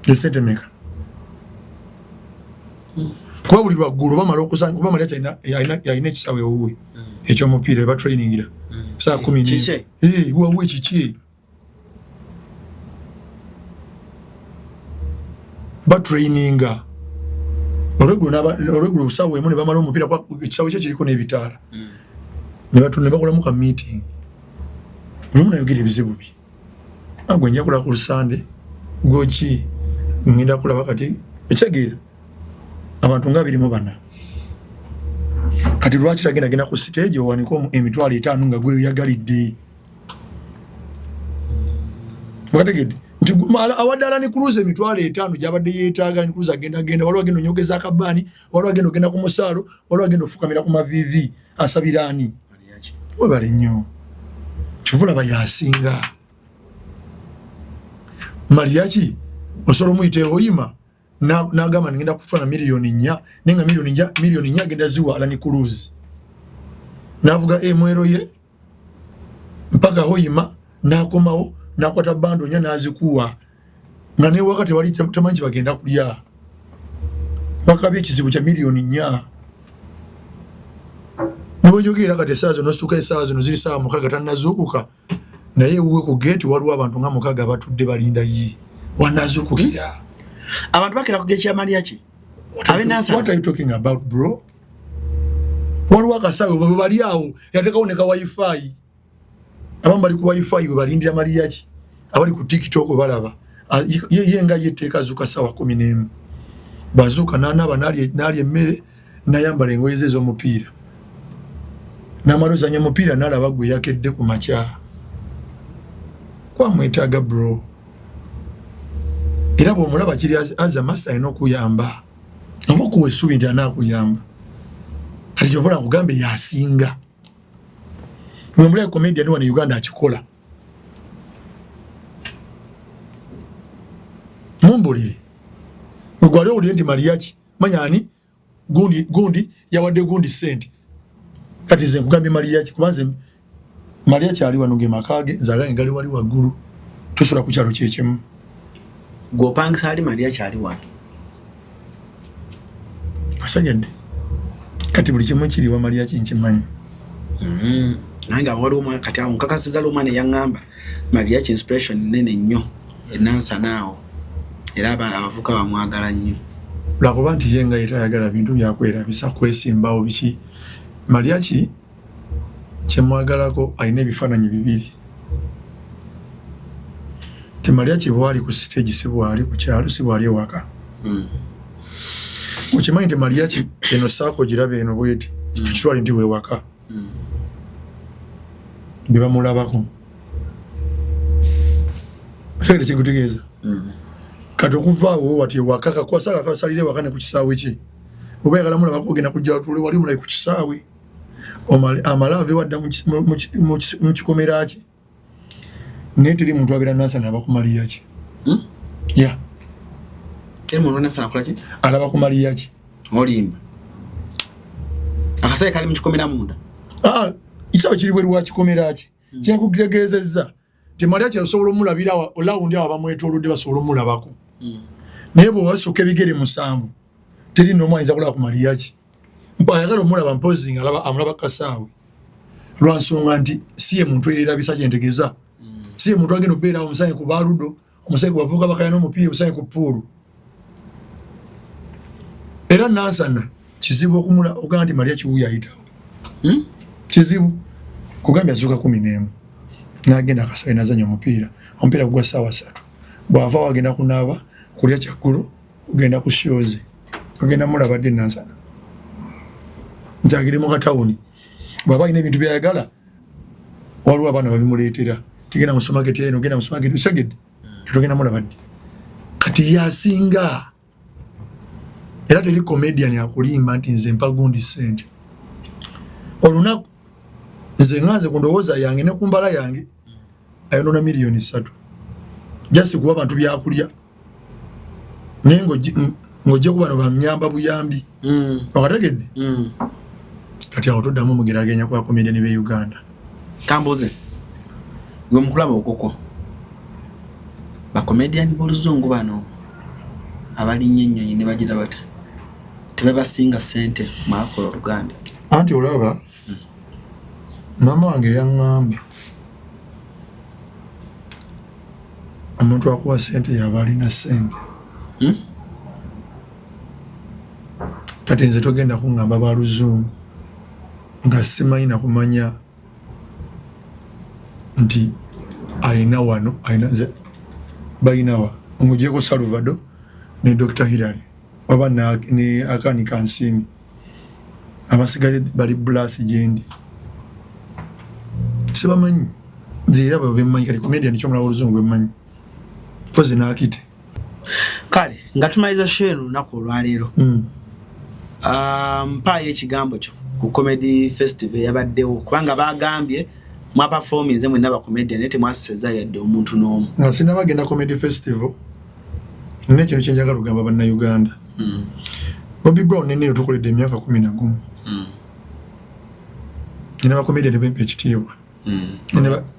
esente meka kuba buli lwaggulu bamala okusanga kuba Mariachi alina ekisaawe ewuwe ekyomupiira eba trainingira saa 10 wawe kiki ba traininga olweggulo busawo emu ne bamala omupiira ekisaawe kye kiriko n'ebitaala ne bakolamu ka meeting buli omu nayogera ebizibu bye agwe nja kulaba ku lusande gwoki ngenda kulaba kati ekitegeera abantu nga 24 kati lwaki tagenda ku stage owaniko emitwalo 5 nga gwe yagalidde mukategedde nti awadde Alan Cruz emitwalo 5 gyabadde yeetaaga Alan Cruz agenda waliwo agenda onyogeza akabaani waliwo agenda ogenda ku musaalo waliwo agenda ofukamira ku mavivi asabira ani webale nnyo kivula bayasinga Mariachi osobola omuyita oyima n'agamba ngenda kufuna miliyoni 4 nenga miliyoni 4 agenda ziwa Alan Cruz n'avuga emwero ye mpaka hoyima n'akomawo n'akwata bando nya n'azikuwa nga ne wakati wali tamanyi bagenda kulya bakabye ekizibu kya miliyoni 4 nibwenjogera kati esaazo nosituka esaazo noziri saa mukaga tannazuukuka naye uwe ku gate waliwo abantu nga mukaga batudde balinda ye wannazuukukira abantu bakera ku gate ya Mariachi what are you talking about bro waliwo akasawe bali awo yatekawo ne ka wifi abamu bali ku wifi we balindira Mariachi abali ku TikTok balaba ye nga yeteeka zuka sawa 11 bazuka n'anaaba n'ali emmere n'ayambala engoye ze z'omupiira n'amalozanya omupiira n'alaba gwe yakedde ku makya kwamwetaaga bro era bw'omulaba kiri as a master alina okuyamba oba okuwa essuubi nti anaakuyamba kati kyovula nkugambe yasinga mwemulayo comedian wano Uganda akikola mumbulire gwali owulire nti Mariachi manya ani gundi yawadde gundi sente kati ze nkugambye Mariachi kubanze Mariachi ali wano ge makage nzaga ngali wali waggulu tusula ku kyalo kyekemu gwopangisa ali Mariachi ali wano asajjadde kati buli kimu kiri wa Mariachi nkimanyi nanga waliwo kati awo nkakasiza lumane yaŋŋamba Mariachi inspiration nene nnyo enansa naawo era abavuka bamwagala nnyo lwakuba nti ye nga yetayagala bintu byakwerabisa kwesimbawo biki Mariachi kyemwagalako alina ebifaananyi bibiri ti Mariachi bwali ku stage si bwali ku kyalo si bwali ewaka okimanyi nti Mariachi eno saako giraba eno bweti tukitwale nti wewaka bebamulabako segere kikutegeeza kati okuvaawo wati ewaka kakwasaka kasalire waka ne ku kisaawe ki oba yagala mulabako ogenda kujja tule wali mulayi ku kisaawe amalave wadda mu kikomera ki naye teri muntu abeera nansana alaba ku Mariachi ya teri muntu nansana akola ki alaba ku Mariachi olimba akasaye kali mu kikomera munda kisaawe kiri bweru wa kikomera ki kyakutegeezezza nti Mariachi osobola omulabira olawundi awo bamwetoolodde basobola omulabako naye bwe wasukka ebigere 7 teri no mwanza kula kumaliachi mpayagala omulaba mpozi ngalaba amulaba kasaawe lwansonga nti siye muntu era bisaje ntegeza siye muntu ageno bera omusaye ku baludo omusaye kubavuka bakayana omupiira omusaye ku pulu era nansana kizibu okumula ogamba nti Maria Kiwuya ayitawo kizibu kugambya zuka 11 nagenda akasawe nazanya omupiira gwa sawa 3 bwava wagenda kunaba kulya kyakulu ugenda ku shows ugenda mulaba de nansana njagire mu katawuni baba ine bintu byayagala waliwo abana babimuleetera tigenda mu supermarket yeno genda mu supermarket usagede tugenda mulaba kati yasinga era teri comedian yakulimba nti nze mpagundi sente olunaku nze nganze kundowooza yange ne kumbala yange ayonona $3,000,000 just kuba abantu byakulya nengo ngoje kubano bamnyamba buyambi okategedde kati awo toddamu mugeragenya kwa comedian be Uganda kambuze gwe mukulaba okoko ba comedian boluzungu bano abali nyennyonyi ne bagira bata tebabasinga sente makola Uganda anti olaba mama wange yangamba omuntu akuwa sente yabali na sente kati nze togenda kungamba baluzungu nga simanyi kumanya nti aina wano aina ze bainawa ngujeko Salvador ni Dr. Hilary baba na ni akani kansimi abasigaye bali blast jendi sibamanyi nzira bave manyi kali comedian chomra oluzungu bemanyi poze na akite kale ngatumaiza shenu nako lwalero mpaye ekigambo kyo ku comedy festival yabaddewo kubanga bagambye mwa performance mwe naba comedian nete mwaseza yadde omuntu n'omu nasina bagenda comedy festival ne kintu kyenjaga lugamba banna Uganda Bobby Brown nene tukoledde emyaka 11 nina ba comedian bempe ekitiibwa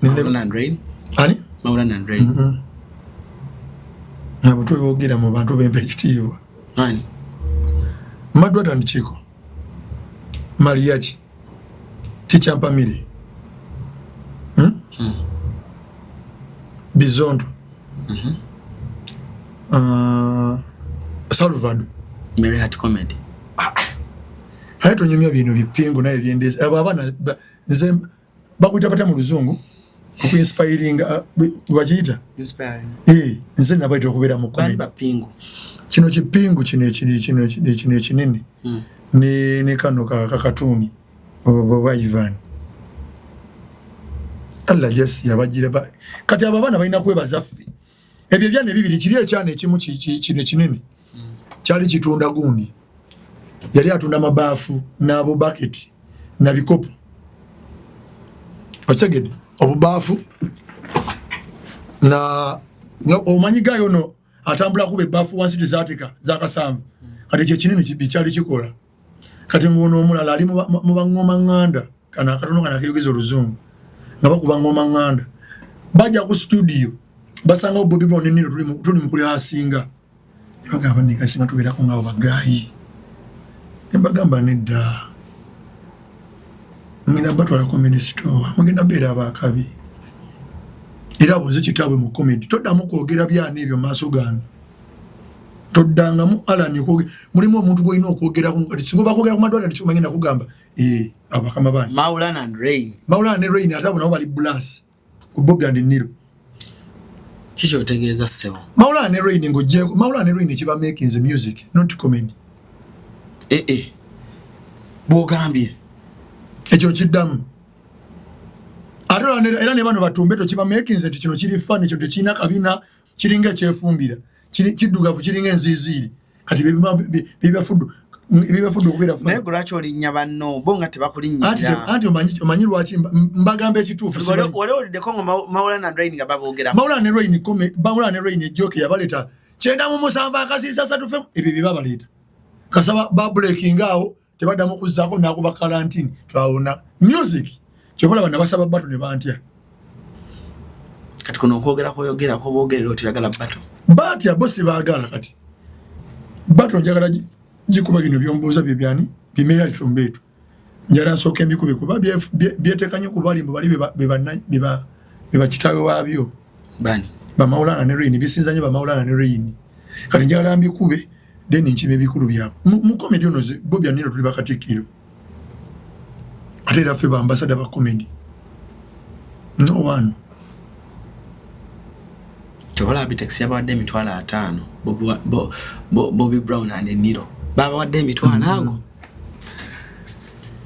Maulana Rain ani Maulana Rain abo tubogira mu bantu bempe ekitiibwa ani Madwata Nchiko Mariachi Ticha Mpamire Bizondo Salvador Mary Hat Comedy haito nyumya bino bipingu naye byendeze abo abana nze bakwita bata mu luzungu ku inspiring bajita inspiring nze nabaito okubera mu comedy bapingu kino kipingu kino kinene ne kano kakatuni baba Ivan Allah yes yabagira ba kati ababana balina kwebaza ffe ebyo byane bibiri kiri ekyane ekimu kine kinene kyali kitunda gundi yali atunda mabafu n'abo bucket na bikopo otegede obubafu na omanyi gayo no atambula kube bafu wansi tizatika zakasamu kati kye kinene kibikyali kikola kati ngono omulala ali mu bangoma nganda kana katono kana kiyogeza oluzungu nga bakuba ngoma nganda baja ku studio basanga Bobby Brown nino tuli mukuli asinga bagamba nika singa tubira ko ngabo bagayi embagamba nedda ngina batwala comedy store mugenda bera abakabi era boze kitabwe mu comedy toddamu kwogera byane ebyo maaso gange toddanga mu alani ko mulimo omuntu goyina okwogera ku kati singo bakwogera ku madwala ndicho mangenda kugamba abakama bani Maulana and Rain atabu nabo bali blast ku Bobby and Niro kicho otegeeza sebo Maulana and Rain ngojeko Maulana and Rain kiba making the music not comedy bogambye ekyo kiddamu era ne bano batumbeto kiba making the kino kiri fun ekyo tekina kabina kiringa ekyefumbira kidugavu kiringa enziziri kati bibafudu kubera naye gulwaki olinnya banno bo nga tebakulinnyira anti omanyi lwaki mbagamba ekituufu wali oliddeko nga Maulana and Rain nga baboogera Maulana and Rain ejoke yabaleta 97 akasiisa 3 fm ebyo bibabaleeta kasaba babreakinga awo tebaddamu kuzzaako nakuba karantini twawona music kyokola bana basaba bato ne bantya kati kuno okwogera ko boogerera otiyagala bato batya bosi baagala kati bato njagala jikuba bino byombuuza byani bimera litumbetu njala nsooke mbikube kuba byetekanye kubali mbali beba kitawe wabyo bani ba Maulana ne Rain bisinzanye ba Maulana ne Rain kati njala mbikube then nchime bikulu byabo mu comedy ono Bobby Anino tuli bakatikiro ate rafe ba ambassador ba comedy no one chobola Abitex yabawadde emitwalo 5 Bobby Brown and Niro babawadde emitwalo ago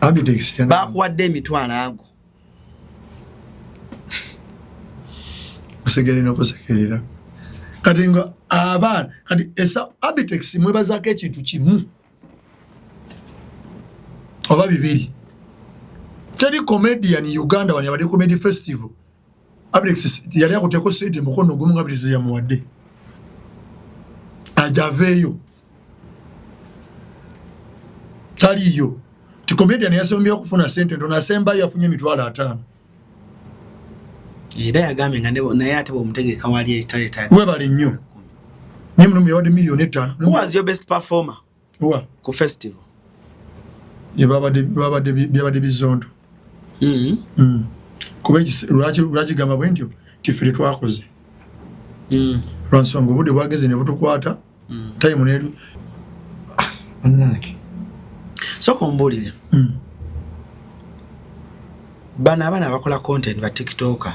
Abitex bakuwadde emitwalo ago kusegerera kusegerera kati ngo abana kati esa Abitex mwebazaako ekintu kimu oba bibiri teri comedian Uganda wani abadde comedy festival Abitex yali akuteko sente mukono gumu nga Abitex ya muwadde ajaveyo taliyo ti comedian yasombye okufuna sente ndo nasemba yafunye emitwalo 5 era yagambe nga naye ate bw'omutegeka wali eritale webale nnyo ne muno yawadde million 5. Who was your best performer ku festival? Babadde bizondo kuba lwaki gamba bwe ntyo tifere twakoze lwansonga obudde bwageze ne butukwata time neru annaki soko mbulire bana abakola content ba TikToker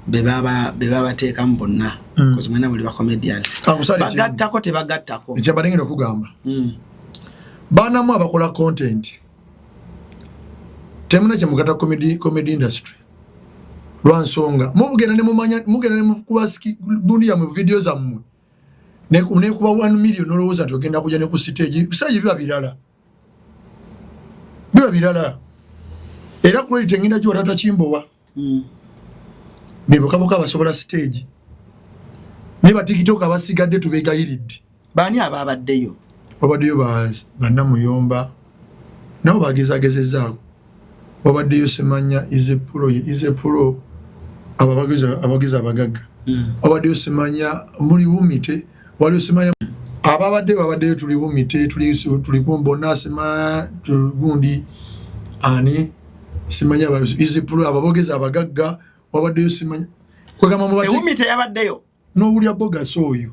beba teekamu bonna kozi mwena muli ba comedian bagattako tebagattako ekyabalengera okugamba bana mu abakola content temuna kyemugata comedy industry lwansonga mugenda ne mumanya mugenda ne mukulaski dunia mu video zammwe ne kuba 1 million olowooza togenda kujja ne ku stage kusaaji biba birala era kweli tengenda jwa tata chimbowa bebokaboka basobola stage ne ba TikTok abasigadde tubegayiridde bani ababaddeyo banna muyomba nabo bagezagezezzaako babaddeyo semanya ize pro abageza abagagga babaddeyo semanya muli bumite waliyo semanya babaddeyo tuli bumite tuli kumbona semanya gundi ani semanya ize pro abageza abagagga babaddeyo semanya kwegamba mubadde bumite yabaddeyo no ulya boga soyo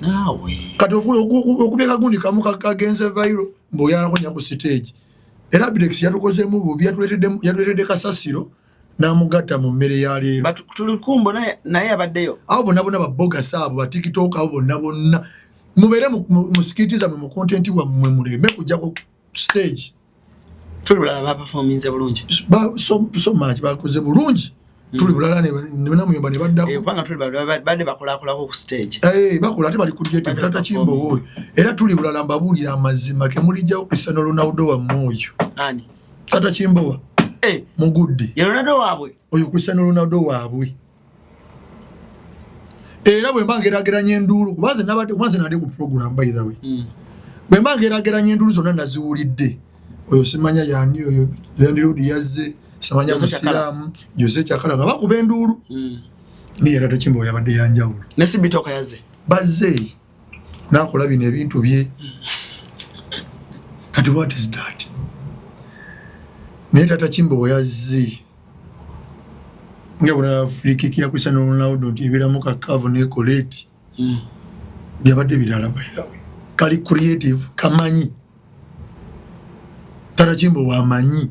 nawe kati okubeka gundi kamu kagenze viral mboyala kunya ku stage era Abitex yatukozemu bubi yatuletedde kasasiro namugatta mu mmere ya leero tulikumbo naye abaddeyo abo bonna baboga saabo ba TikTok abo bonna mubere musikitiza mu content wa mmwe muleme kujja ku stage tuli bulala ba performance bulungi so much bakoze bulungi tuli bulala ne namuyomba ne baddako kubanga tuli badde bakolakolako ku stage bakola ate bali creative tata chimbo woyo era tuli bulala mbabulira amazima ke mulijja Cristiano Ronaldo wa moyo ani tata chimbo mugudde ya Ronaldo waabwe oyo Cristiano Ronaldo waabwe era bwe mbangerageranya endulu kubaze nabadde kubaze nade ku program by the way bwe mbangerageranya endulu zonna naziwulidde oyo simanya yani oyo Randy yazze samanya musiramu Jose Chakala nga bakuba endulu ni era takimbo yabadde yanjawulo nesi bitoka yazze bazze nakola bino ebintu bye kati what is that ne tata chimbo yazze ngabona free kick ya Cristiano Ronaldo ntibira mu kakavu ne Colette byabadde birala by the way kali creative kamanyi tata chimbo wamanyi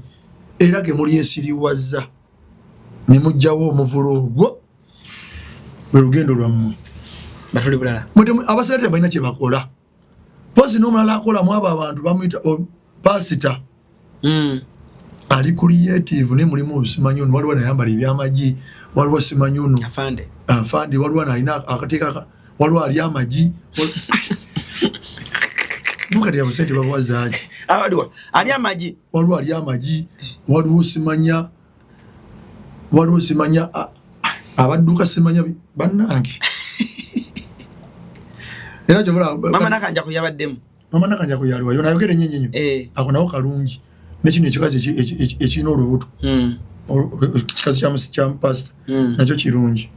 era ke muli esiriwaza ne mujjawo omuvulogwo berugendo lwammwe batuli bulala abasajja balina kye bakola pozi n'omulala akola mu abo abantu bamuyita pasita ali creative ne mulimu obusimanyono waliwo nayambala ebyamagi waliwo simanyono afande waliwo nalina akateeka waliwo ali amagi mukati abasente babawazaaki ali amagi waliwo ali amagi waliwo simanya abadduka simanya bannange era jobola mama nakanja kuyabaddemu yaliwa yona yogere nyenyenyo ako nawo kalungi nekino ekikazi ekirina olubuto ekikazi kya pasta nakyo kirungi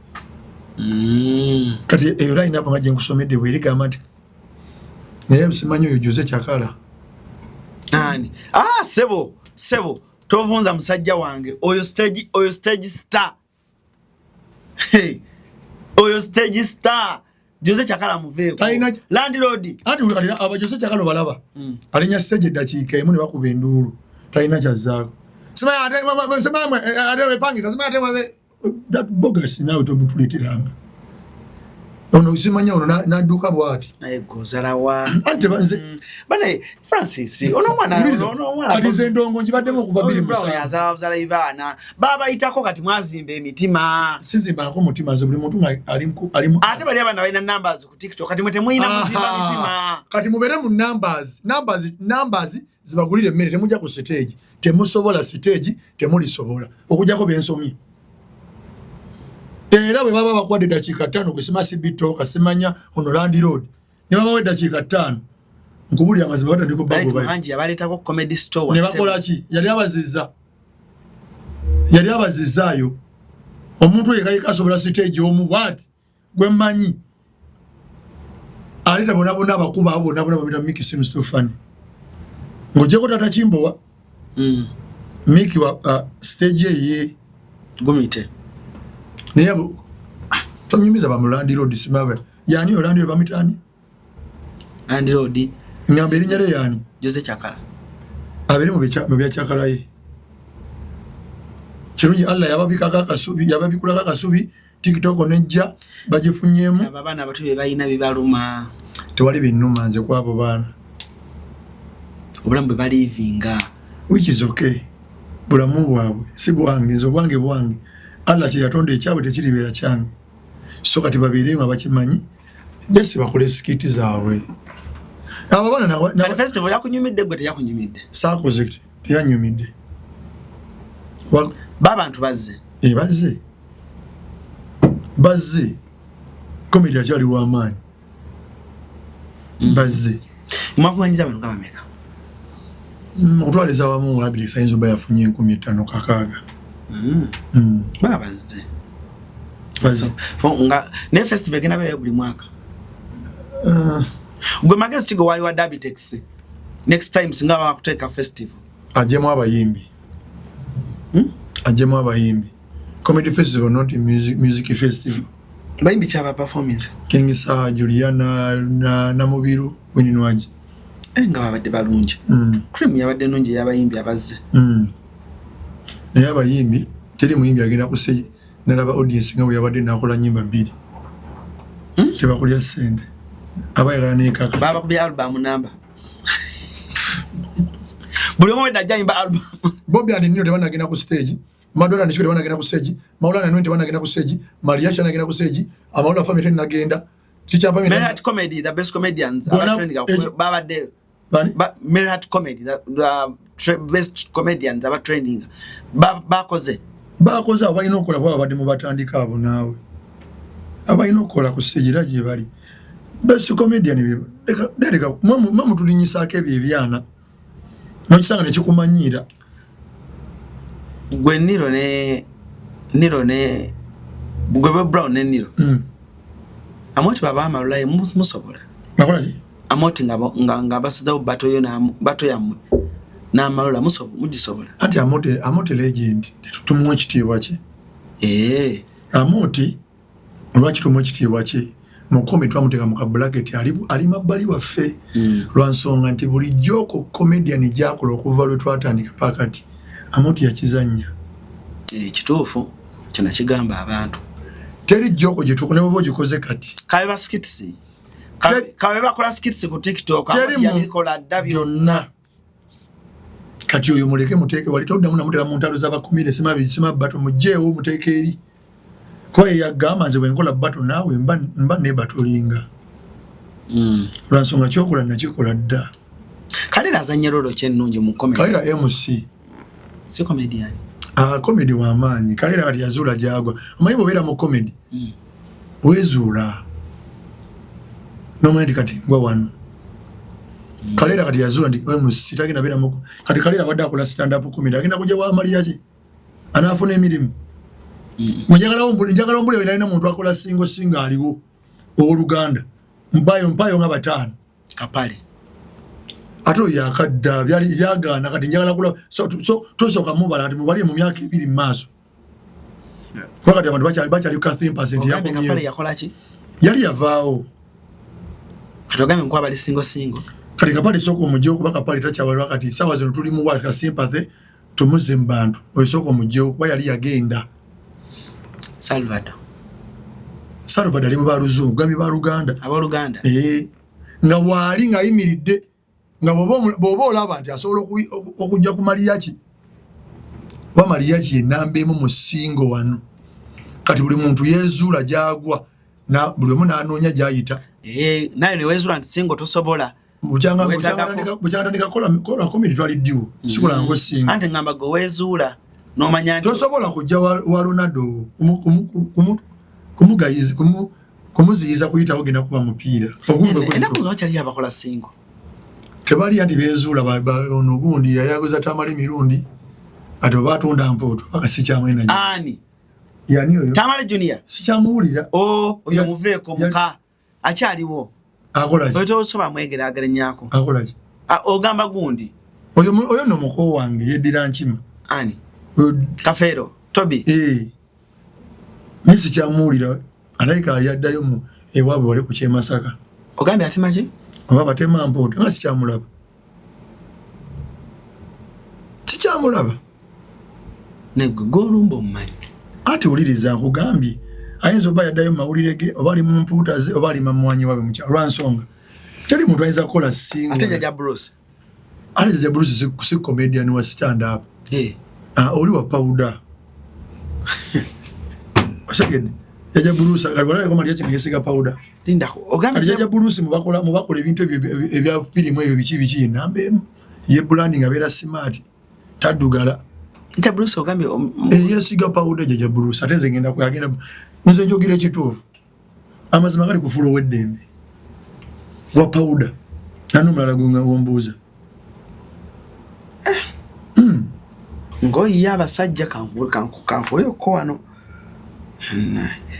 kati eyo line apo nga gye nkusomedde bwe erigamba nti naye simanyi oyo Jose Chakala ani sebo tovunza musajja wange oyo stage star hey oyo stage star Jose Chakala muveeko landlord ati aba Jose Chakala balaba alinya stage dakiika emu ne bakuba enduulu talina kyazaako sema ade pangisa sema ade that bogus nawe tomutuleteranga ono usimanya ono naduka bwati naye gozalawa ante banze bane Francis ono mwana alize ndongo njibaddemu okuva 2 yazala ibana baba itako kati mwazimba emitima sizimba ko mutima zo buli muntu alimu ate bali abana balina numbers ku TikTok kati mwete mwina muzimba mitima kati mubere mu numbers zibagulire mmere temujja ku stage temusobola stage temulisobola okujjako bensomi era bwe baba bakwadde dakiika 5 kusima sibito kasimanya ono Land Road ne baba wedda dakiika 5 nkubuli amazima batandiko babo bayi hanji yabaletako comedy store ne bakola ki yali abazizaayo omuntu yekayika asobola stage omu what gwe manyi alita bona abakuba abo bona bamita Mickey Sims Stefani ngojeko tata Chimbowa Mickey wa stage ye gumite niyabo tonyumiza ba Land Road simabe yani Land Road bamitani Land Road nyambiri nyare yani Jose Chakala abiri mu bya Chakala ye kirungi Allah yababika kakasubi yababikula kakasubi TikTok nejja bajifunyemu abana abatube bayina bibaluma tewali binnuma nze kwabo bana obulamu bwe livinga which is okay bulamu bwabwe si bwange nzo bwange Allah kye yatonda ekyabwe tekiribera kyange so kati babirenga abakimanyi jesi bakole skiti zaabwe aba bana na festival yakunyumidde gwe teyakunyumidde sakoze teyanyumidde baba bantu bazze comedy akyali w'amaanyi bazze mwakumanyiza abantu ngabameka otwaliza wamu abiri sayinzo bayafunye 15 kakaaga bazze nga ne festival gena bere buli mwaka gwe magezi kigo wali wa Derby Taxi next time singa bakuteka festival ajemu abayimbi comedy festival not a music festival bayimbi chaba performance King Sa Juliana na Mubiru wininwaji nga babadde balungi cream yabadde nungi yabayimbi abazze naye abayimbi teri muyimbi agenda kuseye nalaba audience nga bwe yabadde nakola nyimba 2 tebakulya sente abayagala nekaka baba kubya album number buli omu wedda ajja imba album Bobby and Nino tebanagenda ku stage Madonna ne shule banagenda ku stage Maulana Nino tebanagenda ku stage Mariacha anagenda ku stage Amaula family nagenda Chichapa Merit Comedy the best comedians are trending baba de Merit Comedy the best comedians are trending bakoze abayina okola bwa badde mu batandika abo naawe abayina okola ku stage raje bali best comedian leka mamu tulinyisako ebyo ebyana nokisanga nekikumanyira gwe Niro ne gwe Brown ne Niro amoti baba amalulaye musobola bakola ki amoti nga basizawo bato yo na bato yamwe na malula mugisobola ati amote legend tumuwa ekitiibwa kye amoti lwaki tumuwa ekitiibwa kye mukomi twamuteeka mu kabulaketi ali mabbali waffe lwansonga nti buli joko comedian gyakola okuva lwe twatandika pakati amoti yakizanya kituufu kino kigamba abantu teri joko gyetuko ne bwo gikoze kati kabe baskitsi kabe bakola skits ku TikTok amoti yabikola byonna kati oyo muleke muteeke wali toddamu namutera mu ntalo z'abakomire sima bato mujeewo muteeke eri kwa yagamba nze bwenkola bato naawe mba ne batolinga lwansonga kyokola nakikola dda Kalira azanye rolo kyennungi mu comedy Kalira MC si comedian comedy wa maanyi Kalira kati yazula jagwa omanyi bobera mu comedy wezula nomandi kati ngwa wano Kalira kati yazula ndi MC tagina bera mu kati Kalira badde akola stand up comedy agenda kujja wa Maria ki anafuna emirimu njagala ombule bina muntu akola singo aliwo oluganda mpayo nga batano Kapale ato yakadda byagaana kati njagala kula so tosooka mubala ati mubali mu myaka 2 maaso kwakati abantu bakyali ka 30% yako Kapale yakola ki yali yavaawo katogambe nkwa bali singo kati Kapale soko mujjo kuba Kapale takyawalwa kati sawa zino tuli mu waka sympathy tumuze mbantu oyo soko mujjo kuba yali yagenda Salvador ali mu baluzungu gambi ba Luganda abaluganda nga wali nga yimiridde nga bobo olaba nti asobola okujja ku Mariachi wa Mariachi enamba emu mu singo wano kati buli muntu yezuula gyagwa na buli omu n'anoonya gyayita naye ne wezuula nti singo tosobola bukyatandika kola comedy twali ddiwo sikola ngo singo anti ngamba go wezuula n'omanya nti tosobola kujja wa Ronaldo kumuziyiza kuyitawo genda kuba mupiira ennaku zo kyali abakola singo tebali yandi bezuula ono gundi yayaguza Tamale mirundi ati oba atunda mpoto paka sikyamwena ani yani oyo Tamale Junior sikyamuwulira oyo muveeko muka akyaliwo akola ki oyo tosobola mwegeragere nnyako akola ki ogamba gundi oyo no muko wange yeddira nkima ani Kafeero Tobi nisi kyamuwulira alayika ali addayo mu ewaabwe wali ku Kyemasaka ogambye atema ki oba batema mpoto nga sikyamulaba sikyamulaba negolumba omumanyi ati wuliriza nkugambye ayinza oba yaddayo mawulire ge oba ali mu mpuuta ze oba ali mamwanyi wabe mu kyalo lwansonga teri muntu ayinza kukola singo ate Jaja Bruce si comedian wa stand up oli wa powder osegedde Jaja Bruce wala koma lyache ngesiga powder linda ogamba Jaja Bruce mubakola ebintu ebya film ebyo bichi nambe ye branding abera smart tadugala Jaja Bruce ogambye yesiga powder Jaja Bruce ateze ngenda kuyagenda nze njogire ekituufu amazima gali kufulo weddembe wa powder nanu mulala gunga wombuza ngoyi abasajja kankuyo ko wano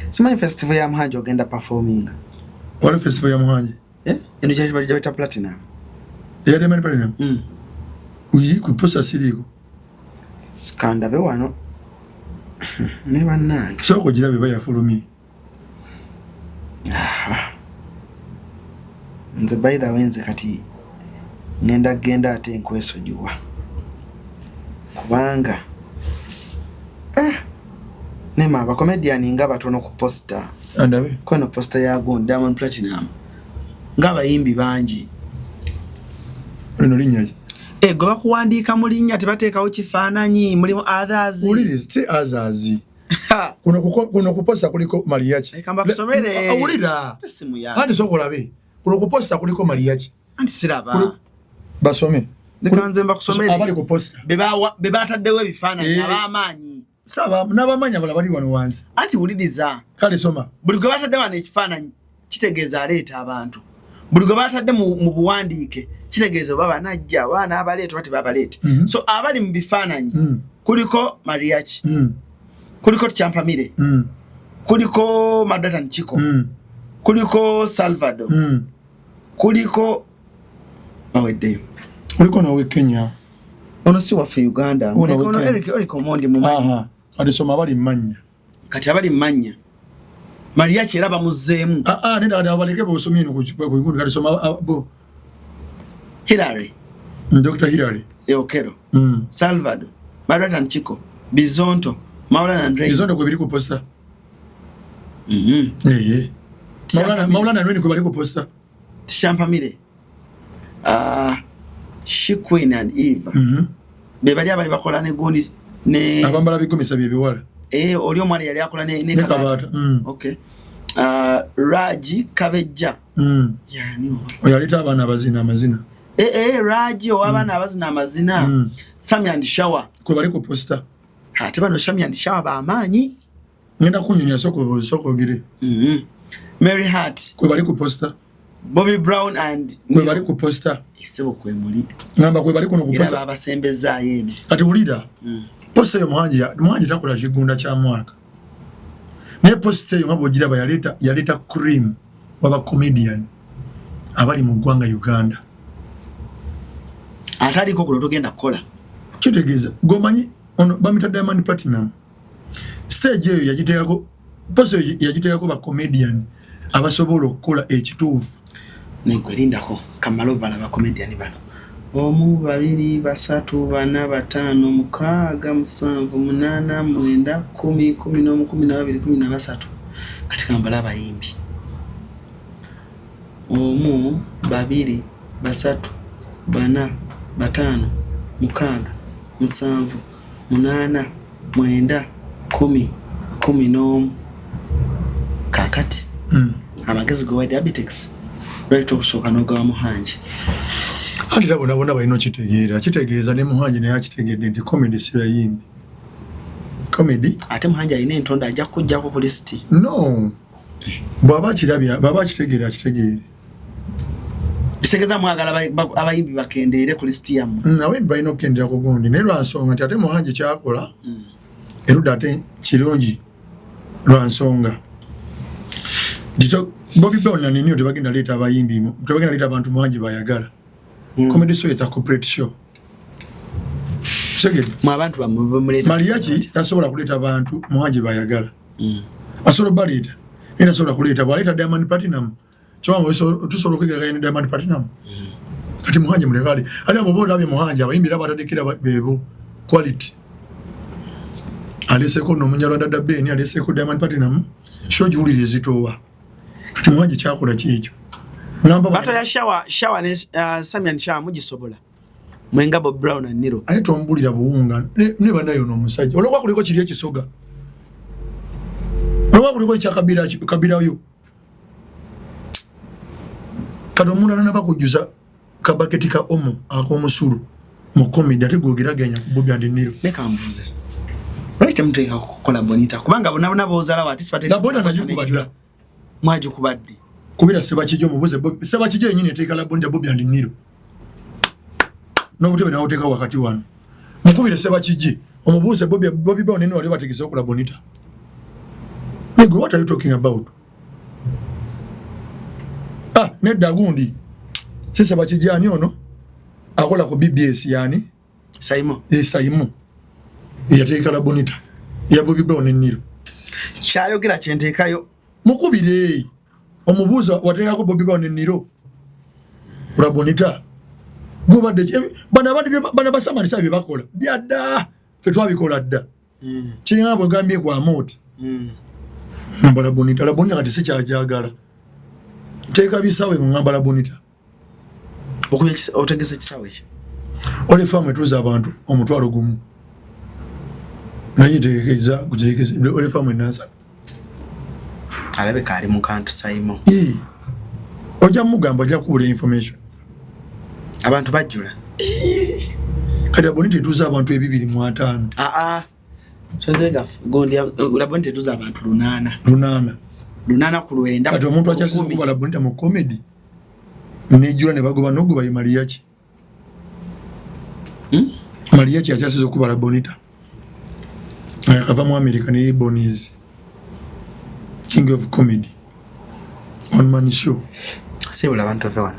simanyi festival ya Muhanje ogenda performing wali festival ya Muhanje eno kyali bali jawita platinum Diamond Platinum uyi kuposa siriko skanda be wano ne bannange soko gira be baya fulumi nze by the way nze kati ngenda genda ate enkwesonyiwa kubanga nema aba comedian nga batono ku poster andabe kono poster ya Diamond Platinum nga bayimbi bangi lino linyaji goba kuwandiika mu linnya tebateekawo kifaananyi mulimu others ulirize si others kuno ku poster kuliko Mariachi kamba kusomere awulira simu ya andi sokolabe kuno ku poster kuliko Mariachi anti siraba basome nikanze mba kusomere abali ku poster beba ataddewo ebifaananyi ab'amaanyi saba n'abamanya bala bali wano wansi anti wuliriza kale soma buli gwe batadde wano ekifaananyi kitegeeza aleeta abantu buli gwe batadde mu buwandiike kitegeeza oba banajja abaana abaleeta bati babaleete so abali mu bifaananyi kuliko Mariachi kuliko Champamire kuliko Madata Nchiko kuliko Salvador kuliko aweddeyo kuliko nowe Kenya ono si waffe Uganda ono Eric Omondi mumanyi kati soma abali mmanya kati abali mmanya Mariachi era bamuzeemu nenda kati abaleke bosomye no ku igundi kati soma bo Hillary Dr. Hillary Eokero Salvador Madata Nchiko Bizonto Maulana Andre Bizonto kwe biri ku poster Maulana Andre kwe bari ku poster Champamire She Queen and Eve be bali abali bakola ne gundi ne abambala bikomisa byebiwala oli omwana yali akola ne kabata okay Raji Kabejja yani oyalita abana abazina amazina Raji owabana abazina amazina Sammy and Shower kwe bali ku poster ate bano Sammy and Shower ba amaanyi ngenda kunyonya soko gire Mary Hart kwe bali ku poster Bobby Brown and kwe bali ku poster isebo kwe muri ngamba kwe bali kuno ku poster era babasembeza yene kati ulida poster yo Muhanje takola kigunda kya mwaka ne poster yo ngabo gira ba yaleta cream waba comedian abali mu ggwanga Uganda ataliko kulo togenda kukola kitegeeza gomanyi ono bamita Diamond Platinum stage eyo yagiteekako poso yagiteekako ba comedian abasobola okukola ekituufu negwelindako kamalo bala ba comedian bano 1 2 3 4 5 6 7 8 9 10 11 12 13 katika mbala bayimbi 1 2 3 4 5 6 7 8 9 10 11 kakati amagezi go wa diabetes right okusooka n'ogawa Muhanji andi bona balina kitegeeza ne Muhanji naye akitegedde nti comedy si bayimbi comedy ate Muhanji alina entonda ajja kujjako ku list no bw'aba kitegeera kitegeere kisegeza mwagala abayimbi bakendeere ku list yammwe abayimbi balina okukendeera ku gundi naye lwa nsonga nti ate Muhanji kyakola erudda ate kirungi lwa nsonga Bobby Brown na nini tebagenda leeta abayimbi tebagenda leeta abantu Muhanji bayagala comedy show is a corporate show segedi mu abantu bamuleta Mariachi tasobola kuleeta abantu Muhanji bayagala asobola baleta nenda sobola kuleeta baleta Diamond Platinum chwango tusobola okwigaga ne Diamond Platinum ati Muhanji mulekale ali abo boda abye Muhanji abayimbi abatadekera bebo quality alese ko no munyalo dada beni alese ko Diamond Platinum show julire zitowa ati Muhanji kyakola kyejo namba bato ya shawa ne Samian Shaw mugisobola mwenga Bob Brown na Niro aye tombulira buwunga ne banayo no musajja olokwa kuliko kiri ekisoga olokwa kuliko kabira yo kado muna nana bakujuza kabaketi ka omo akomusuru mu comedy ate gogeraganya ku Bob and Niro ne kambuze right mteka kukola bonita kubanga bona bozala wa tisipate na bona najyo kubadda mwaju kubaddi kubira sebakijo mubuze sebakijo yenyine teka la bonita Bob and Niro no butebe na oteka wakati wano mukubire sebakiji omubuze Bobby Brown neno wali bategese okula bonita nego what are you talking about nedda gundi sisa bakiji ani ono akola ku BBS yani Saimo yateka la bonita ya Bobby Brown Niro kyayogera kyentekayo mukubire omubuze wateka ko Bobby Brown Niro kula bonita goba de bana basamani sabe bakola byadda fetwa bikola dda kinyabo gambye kwa moti ngambala bonita kati se kyajagala teka bisawe ngambala bonita okubye otegese kisawe ki ole famwe tuza abantu omutwalo gumu nayitegeza kujegeza ole famwe nasa alabe kali mu kantu Saimo oja mugamba ja kule information abantu bajjula kati bonita tuza abantu 205 chozega gondi labonite tuza abantu 8 ku lwenda kati omuntu akyasize kubala bonita mu comedy nejjula ne bagoba nogoba ye Mariachi Mariachi akyasize kubala bonita akava mu America ne Bonizi king of comedy on man show sebula abantu vewan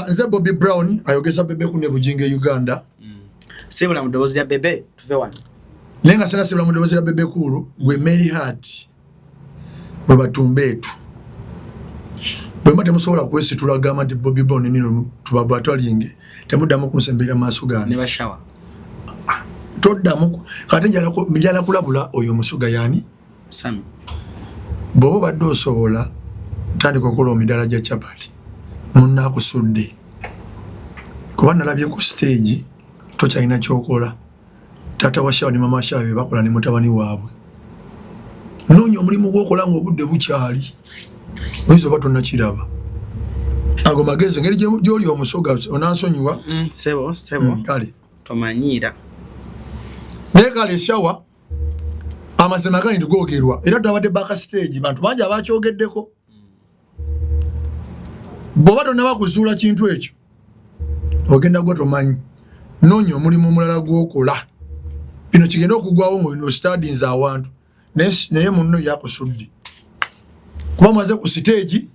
nze Bobby Brown ayogeza bebe ku ne bujinge Uganda sebula mudobozi ya bebe tuvewan lenga sala sebula mudobozi ya bebe kulu gwe Mary Hart babatumbetu bwemate musobola kwesitula gama ndi Bobby Brown nino tubabatwalinge temuddamu kunsembera masuga ne bashawa toddamu kati njala kulabula oyo musuga yani Sami bobo badde osobola tandika okukola omidala gya chapati munna akusudde kuba nalabye ku stage tokyalina kyokola tata wa Shawa ne mama Shawa bakola ne mutabani waabwe noonya omulimu gwokola ng'obudde bukyali oyinza oba tonnakiraba ago magezi ngeri gy'oli omusoga onansonyiwa sebo kale tomanyiira naye kale Shawa amazima gani ndigogerwa era tabadde back stage bantu bangi abakyogeddeko boba tonnaba kuzuula kintu ekyo ogenda gwe tomanyi noonya omulimu omulala gwokola bino kigenda okugwawo ng'olina studies awantu naye munno yakusudde kuba maze ku stage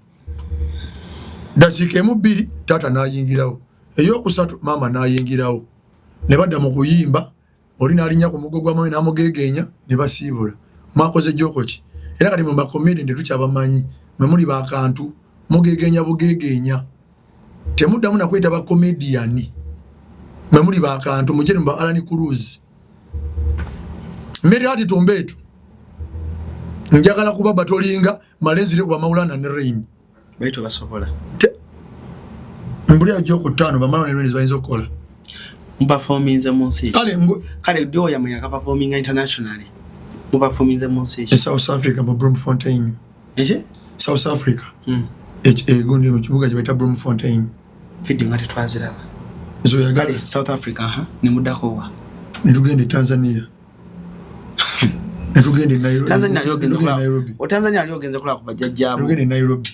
dakiika emu bbiri taata n'ayingirawo ey'okusatu maama n'ayingirawo ne badda mu kuyimba oli n'alinnya ku mugo gwa mami n'amugeegeenya ne basiibula mwakoze gyoko ki era kati mu bakomedi tetukyabamanyi mwe muli bakantu mugeegeenya bugeegeenya temuddamu nakweta bakomediyani mwe muli bakantu mugere mu ba Alan Cruz Mary Hati Tumbetu njagala kuba batolinga malenzire kuba Maulana ne Rain baito basobola mbuli ajjo ku 5 ba Maulana ne Rain zbayinza okukola performance mu nsi kale dio ya muyaka performing internationally mu performance mu nsi South Africa mu Bloemfontein South Africa gundi mu kibuga kibeta Bloemfontein video ngati twazira zo yagale South Africa ne mudako wa nitugende Tanzania nitugende Nairobi Tanzania aliyogenza kula ku bajjajjabo nitugende Nairobi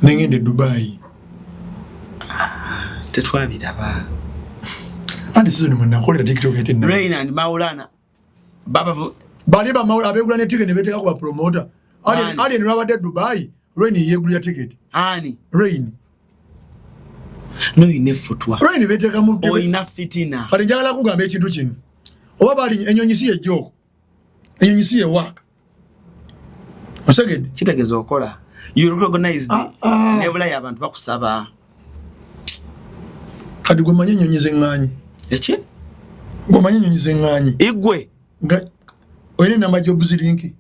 nengende Dubai tetwabiraba andi sizoni mwana kolera TikTok ete Rain and Maulana baba bali ba Maulana abegula ne ticket ne beteka ku promoter ali ne rabade Dubai Rain yegulya ticket ani Rain no ine futwa Rain beteka mu o ina fitina kali njagala kugamba ekintu kino oba bali enyonyi ye joko enyonyi ye waka osegede kitegezo okola you recognize nebula y'abantu bakusaba kadi gwe manyi enyonyi z'engaanyi eki gwe manyi enyonyi z'engaanyi igwe nga oyine n'amajjobu zirinki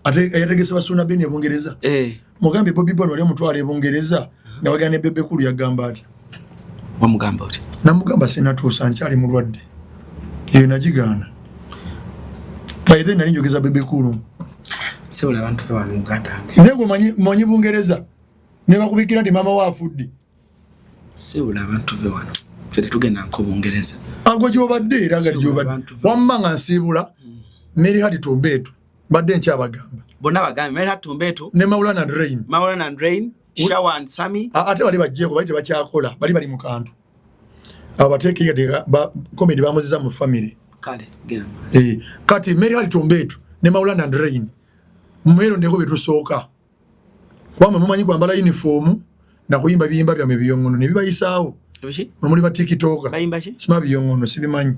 ate yategese basuna bene ebungereza mugambe Bobby Brown wali omutwala ebungereza nga bagana ne Bebe Kulu yagamba atya wamugamba oti namugamba sinatuusa nkyali mulwadde eyo nagigaana baithe nali njogeza Bebe Kulu sibula abantu fe wano Uganda naye gwe manyi bungereza ne bakubikira nti maama waafudde sibula abantu fe wano fere tugenda nko bungereza agwo gyobadde era gali gyobadde wamma nga nsiibula Mary Hati Tumbetu badde nkyabagamba bonna bagambe Mary Hati Tumbetu ne Maulana and Rain Shawa and Sami ate bali bajjeeko bali tebakyakola bali mu kantu abateekera komedi bamuziza mu family kale gena kati Mary Hati Tumbetu ne Maulana and Rain mwero ndeko betusooka kwamba mumanyi kwambala uniform na kuyimba biyimba bya mebiyongono ne bibayisaawo ebishi muri ba TikTok bayimba shi sima biyongono sibimanyi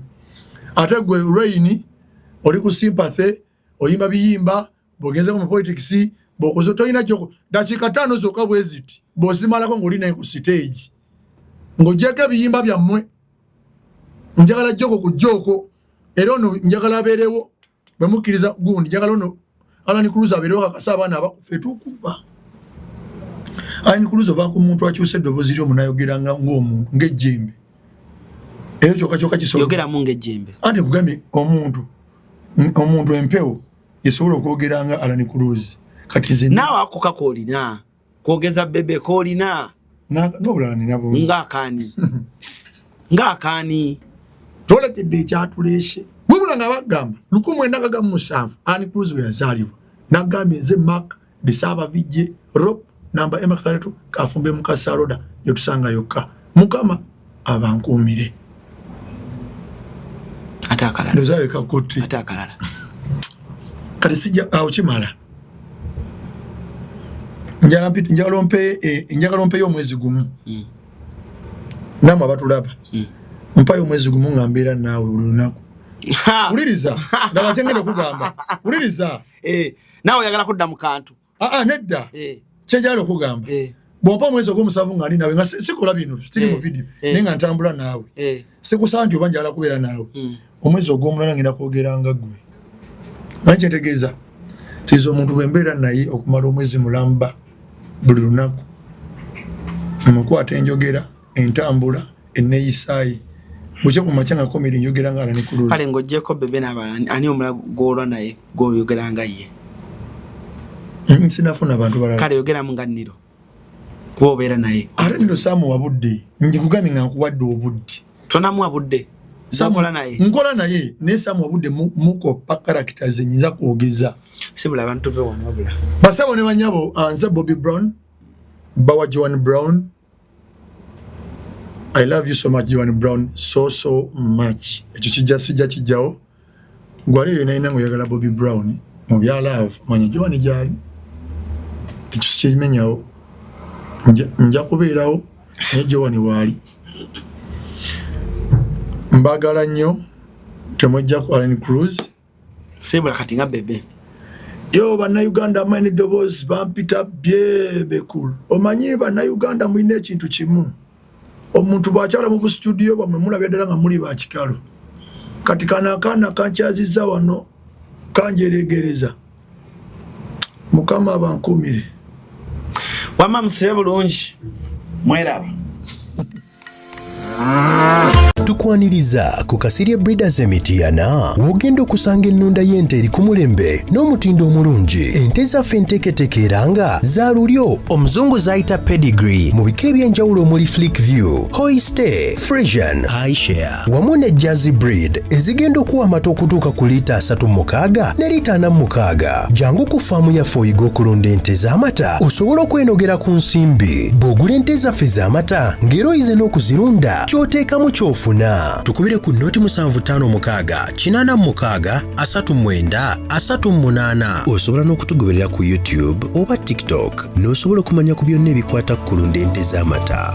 ate gwe Rain oli ku sympathy oyimba biyimba bogenze mu politics bokozo toyina joko dakika 5 zoka bweziti bosimalako ngoli naye ku stage ngojeka biyimba bya mmwe njagala joko ku joko era ono njagala aberewo bamukiriza gundi njagala ono Alan Cruz aberewo akasaba na abakufetukuba Alan Cruz ovanku muntu akyuse dobozi lyo munayogeranga ng'omuntu ng'ejjembe eyo kyokka kisobola yogera mu ng'ejjembe ate kugambe omuntu empewo yesobola okwogeranga Alan Cruz kati nze nawe ako kakolina kwogeza Bebe kolina n'obulala nabo ng'akaani tolegedde ekyatuleese wabula nga bagamba 1997 Alan Cruz we yazaalibwa n'agambye nze Mark Disaba Vijje Rob namba M3 kafumbe mukasaroda yotusanga yokka mukama abankuumire atakalala ndozayo kakotte atakalala kati sijja awo kimala njagala mpe y'omwezi gumu namwe abatulaba mpa y'omwezi gumu nga mbeera naawe buli lunaku uliriza ndaba kyengenda kugamba uliriza naawe oyagala kudda mu kantu nedda kyenjagala okugamba bw'ompa omwezi ogw'omusanvu nga ndi naawe nga sikola bino sitiri mu vidiyo naye nga ntambula naawe sikusaa nti oba njagala kubeera naawe omwezi ogw'omulala ngenda kwogeranga ggwe manyi kyentegeeza tiza omuntu bwembeera naye okumala omwezi mulamba buli lunaku mukwata enjogera entambula enneeyisaayi bukye kumakya nga komedi njogera nga Alan Cruz kale ng'oggyeko Bebe n'abalala ani omulala gw'olwa naye gw'oyogeranga ye sinafuna abantu balala kale yogeramu nga Niro kuba obeera naye ate Niro saamuwa budde njikugambye nga nkuwadde obudde tonamuwa budde nkola naye naye saamuwa budde mukoppa karakita ze nyinza kwogeza sibula abantu be wamwabula basabo ne banyabo nze Bobby Brown bawa Joan Brown I love you so much Joan Brown so much ekyo sijja kijjawo gwali yo naina ngoyagala Bobby Brown mu bya love manya Joan jali ekyo kimenyawo nja kubeerawo naye Joan waali. Mbagala nnyo temujja ku Allen Cruz sebula kati nga bebe yo bannayuganda amaanyi eddoboozi bampita bekulu. Omanyi bannayuganda mulina ekintu kimu, omuntu bw'akyala mu bustudio bwamwe mulabya ddala nga muli bakitalo. Kati kana akaana kankyazizza wano kanjeregereza, Mukama abankumire. Wamma musibe bulungi mweraba. Tukwaniriza ku Kasirye Breeders Emitiana wogenda okusanga ennunda y'ente eri ku mulembe n'omutindo omulungi. Ente zaffe enteeketeeke era nga za lulyo omuzungu zayita pedigree mu bika eby'enjawulo omuli Flick View, Holstein, Friesian, Ayrshire wamu ne Jersey breed ezigenda okuwa amata okutuuka ku liita 36 ne liita 46. Jangu ku faamu yaffe oyiga okulunda ente z'amata osobola okwenogera ku nsimbi. Bw'ogula ente zaffe z'amata ng'era oyize n'okuzirunda ky'oteekamu ky'ofuna. Tukubire ku noti 7586-89-38. Osobola n'okutugoberera ku YouTube oba TikTok n'osobola okumanya ku byonna ebikwata ku kulunda ente z'amata.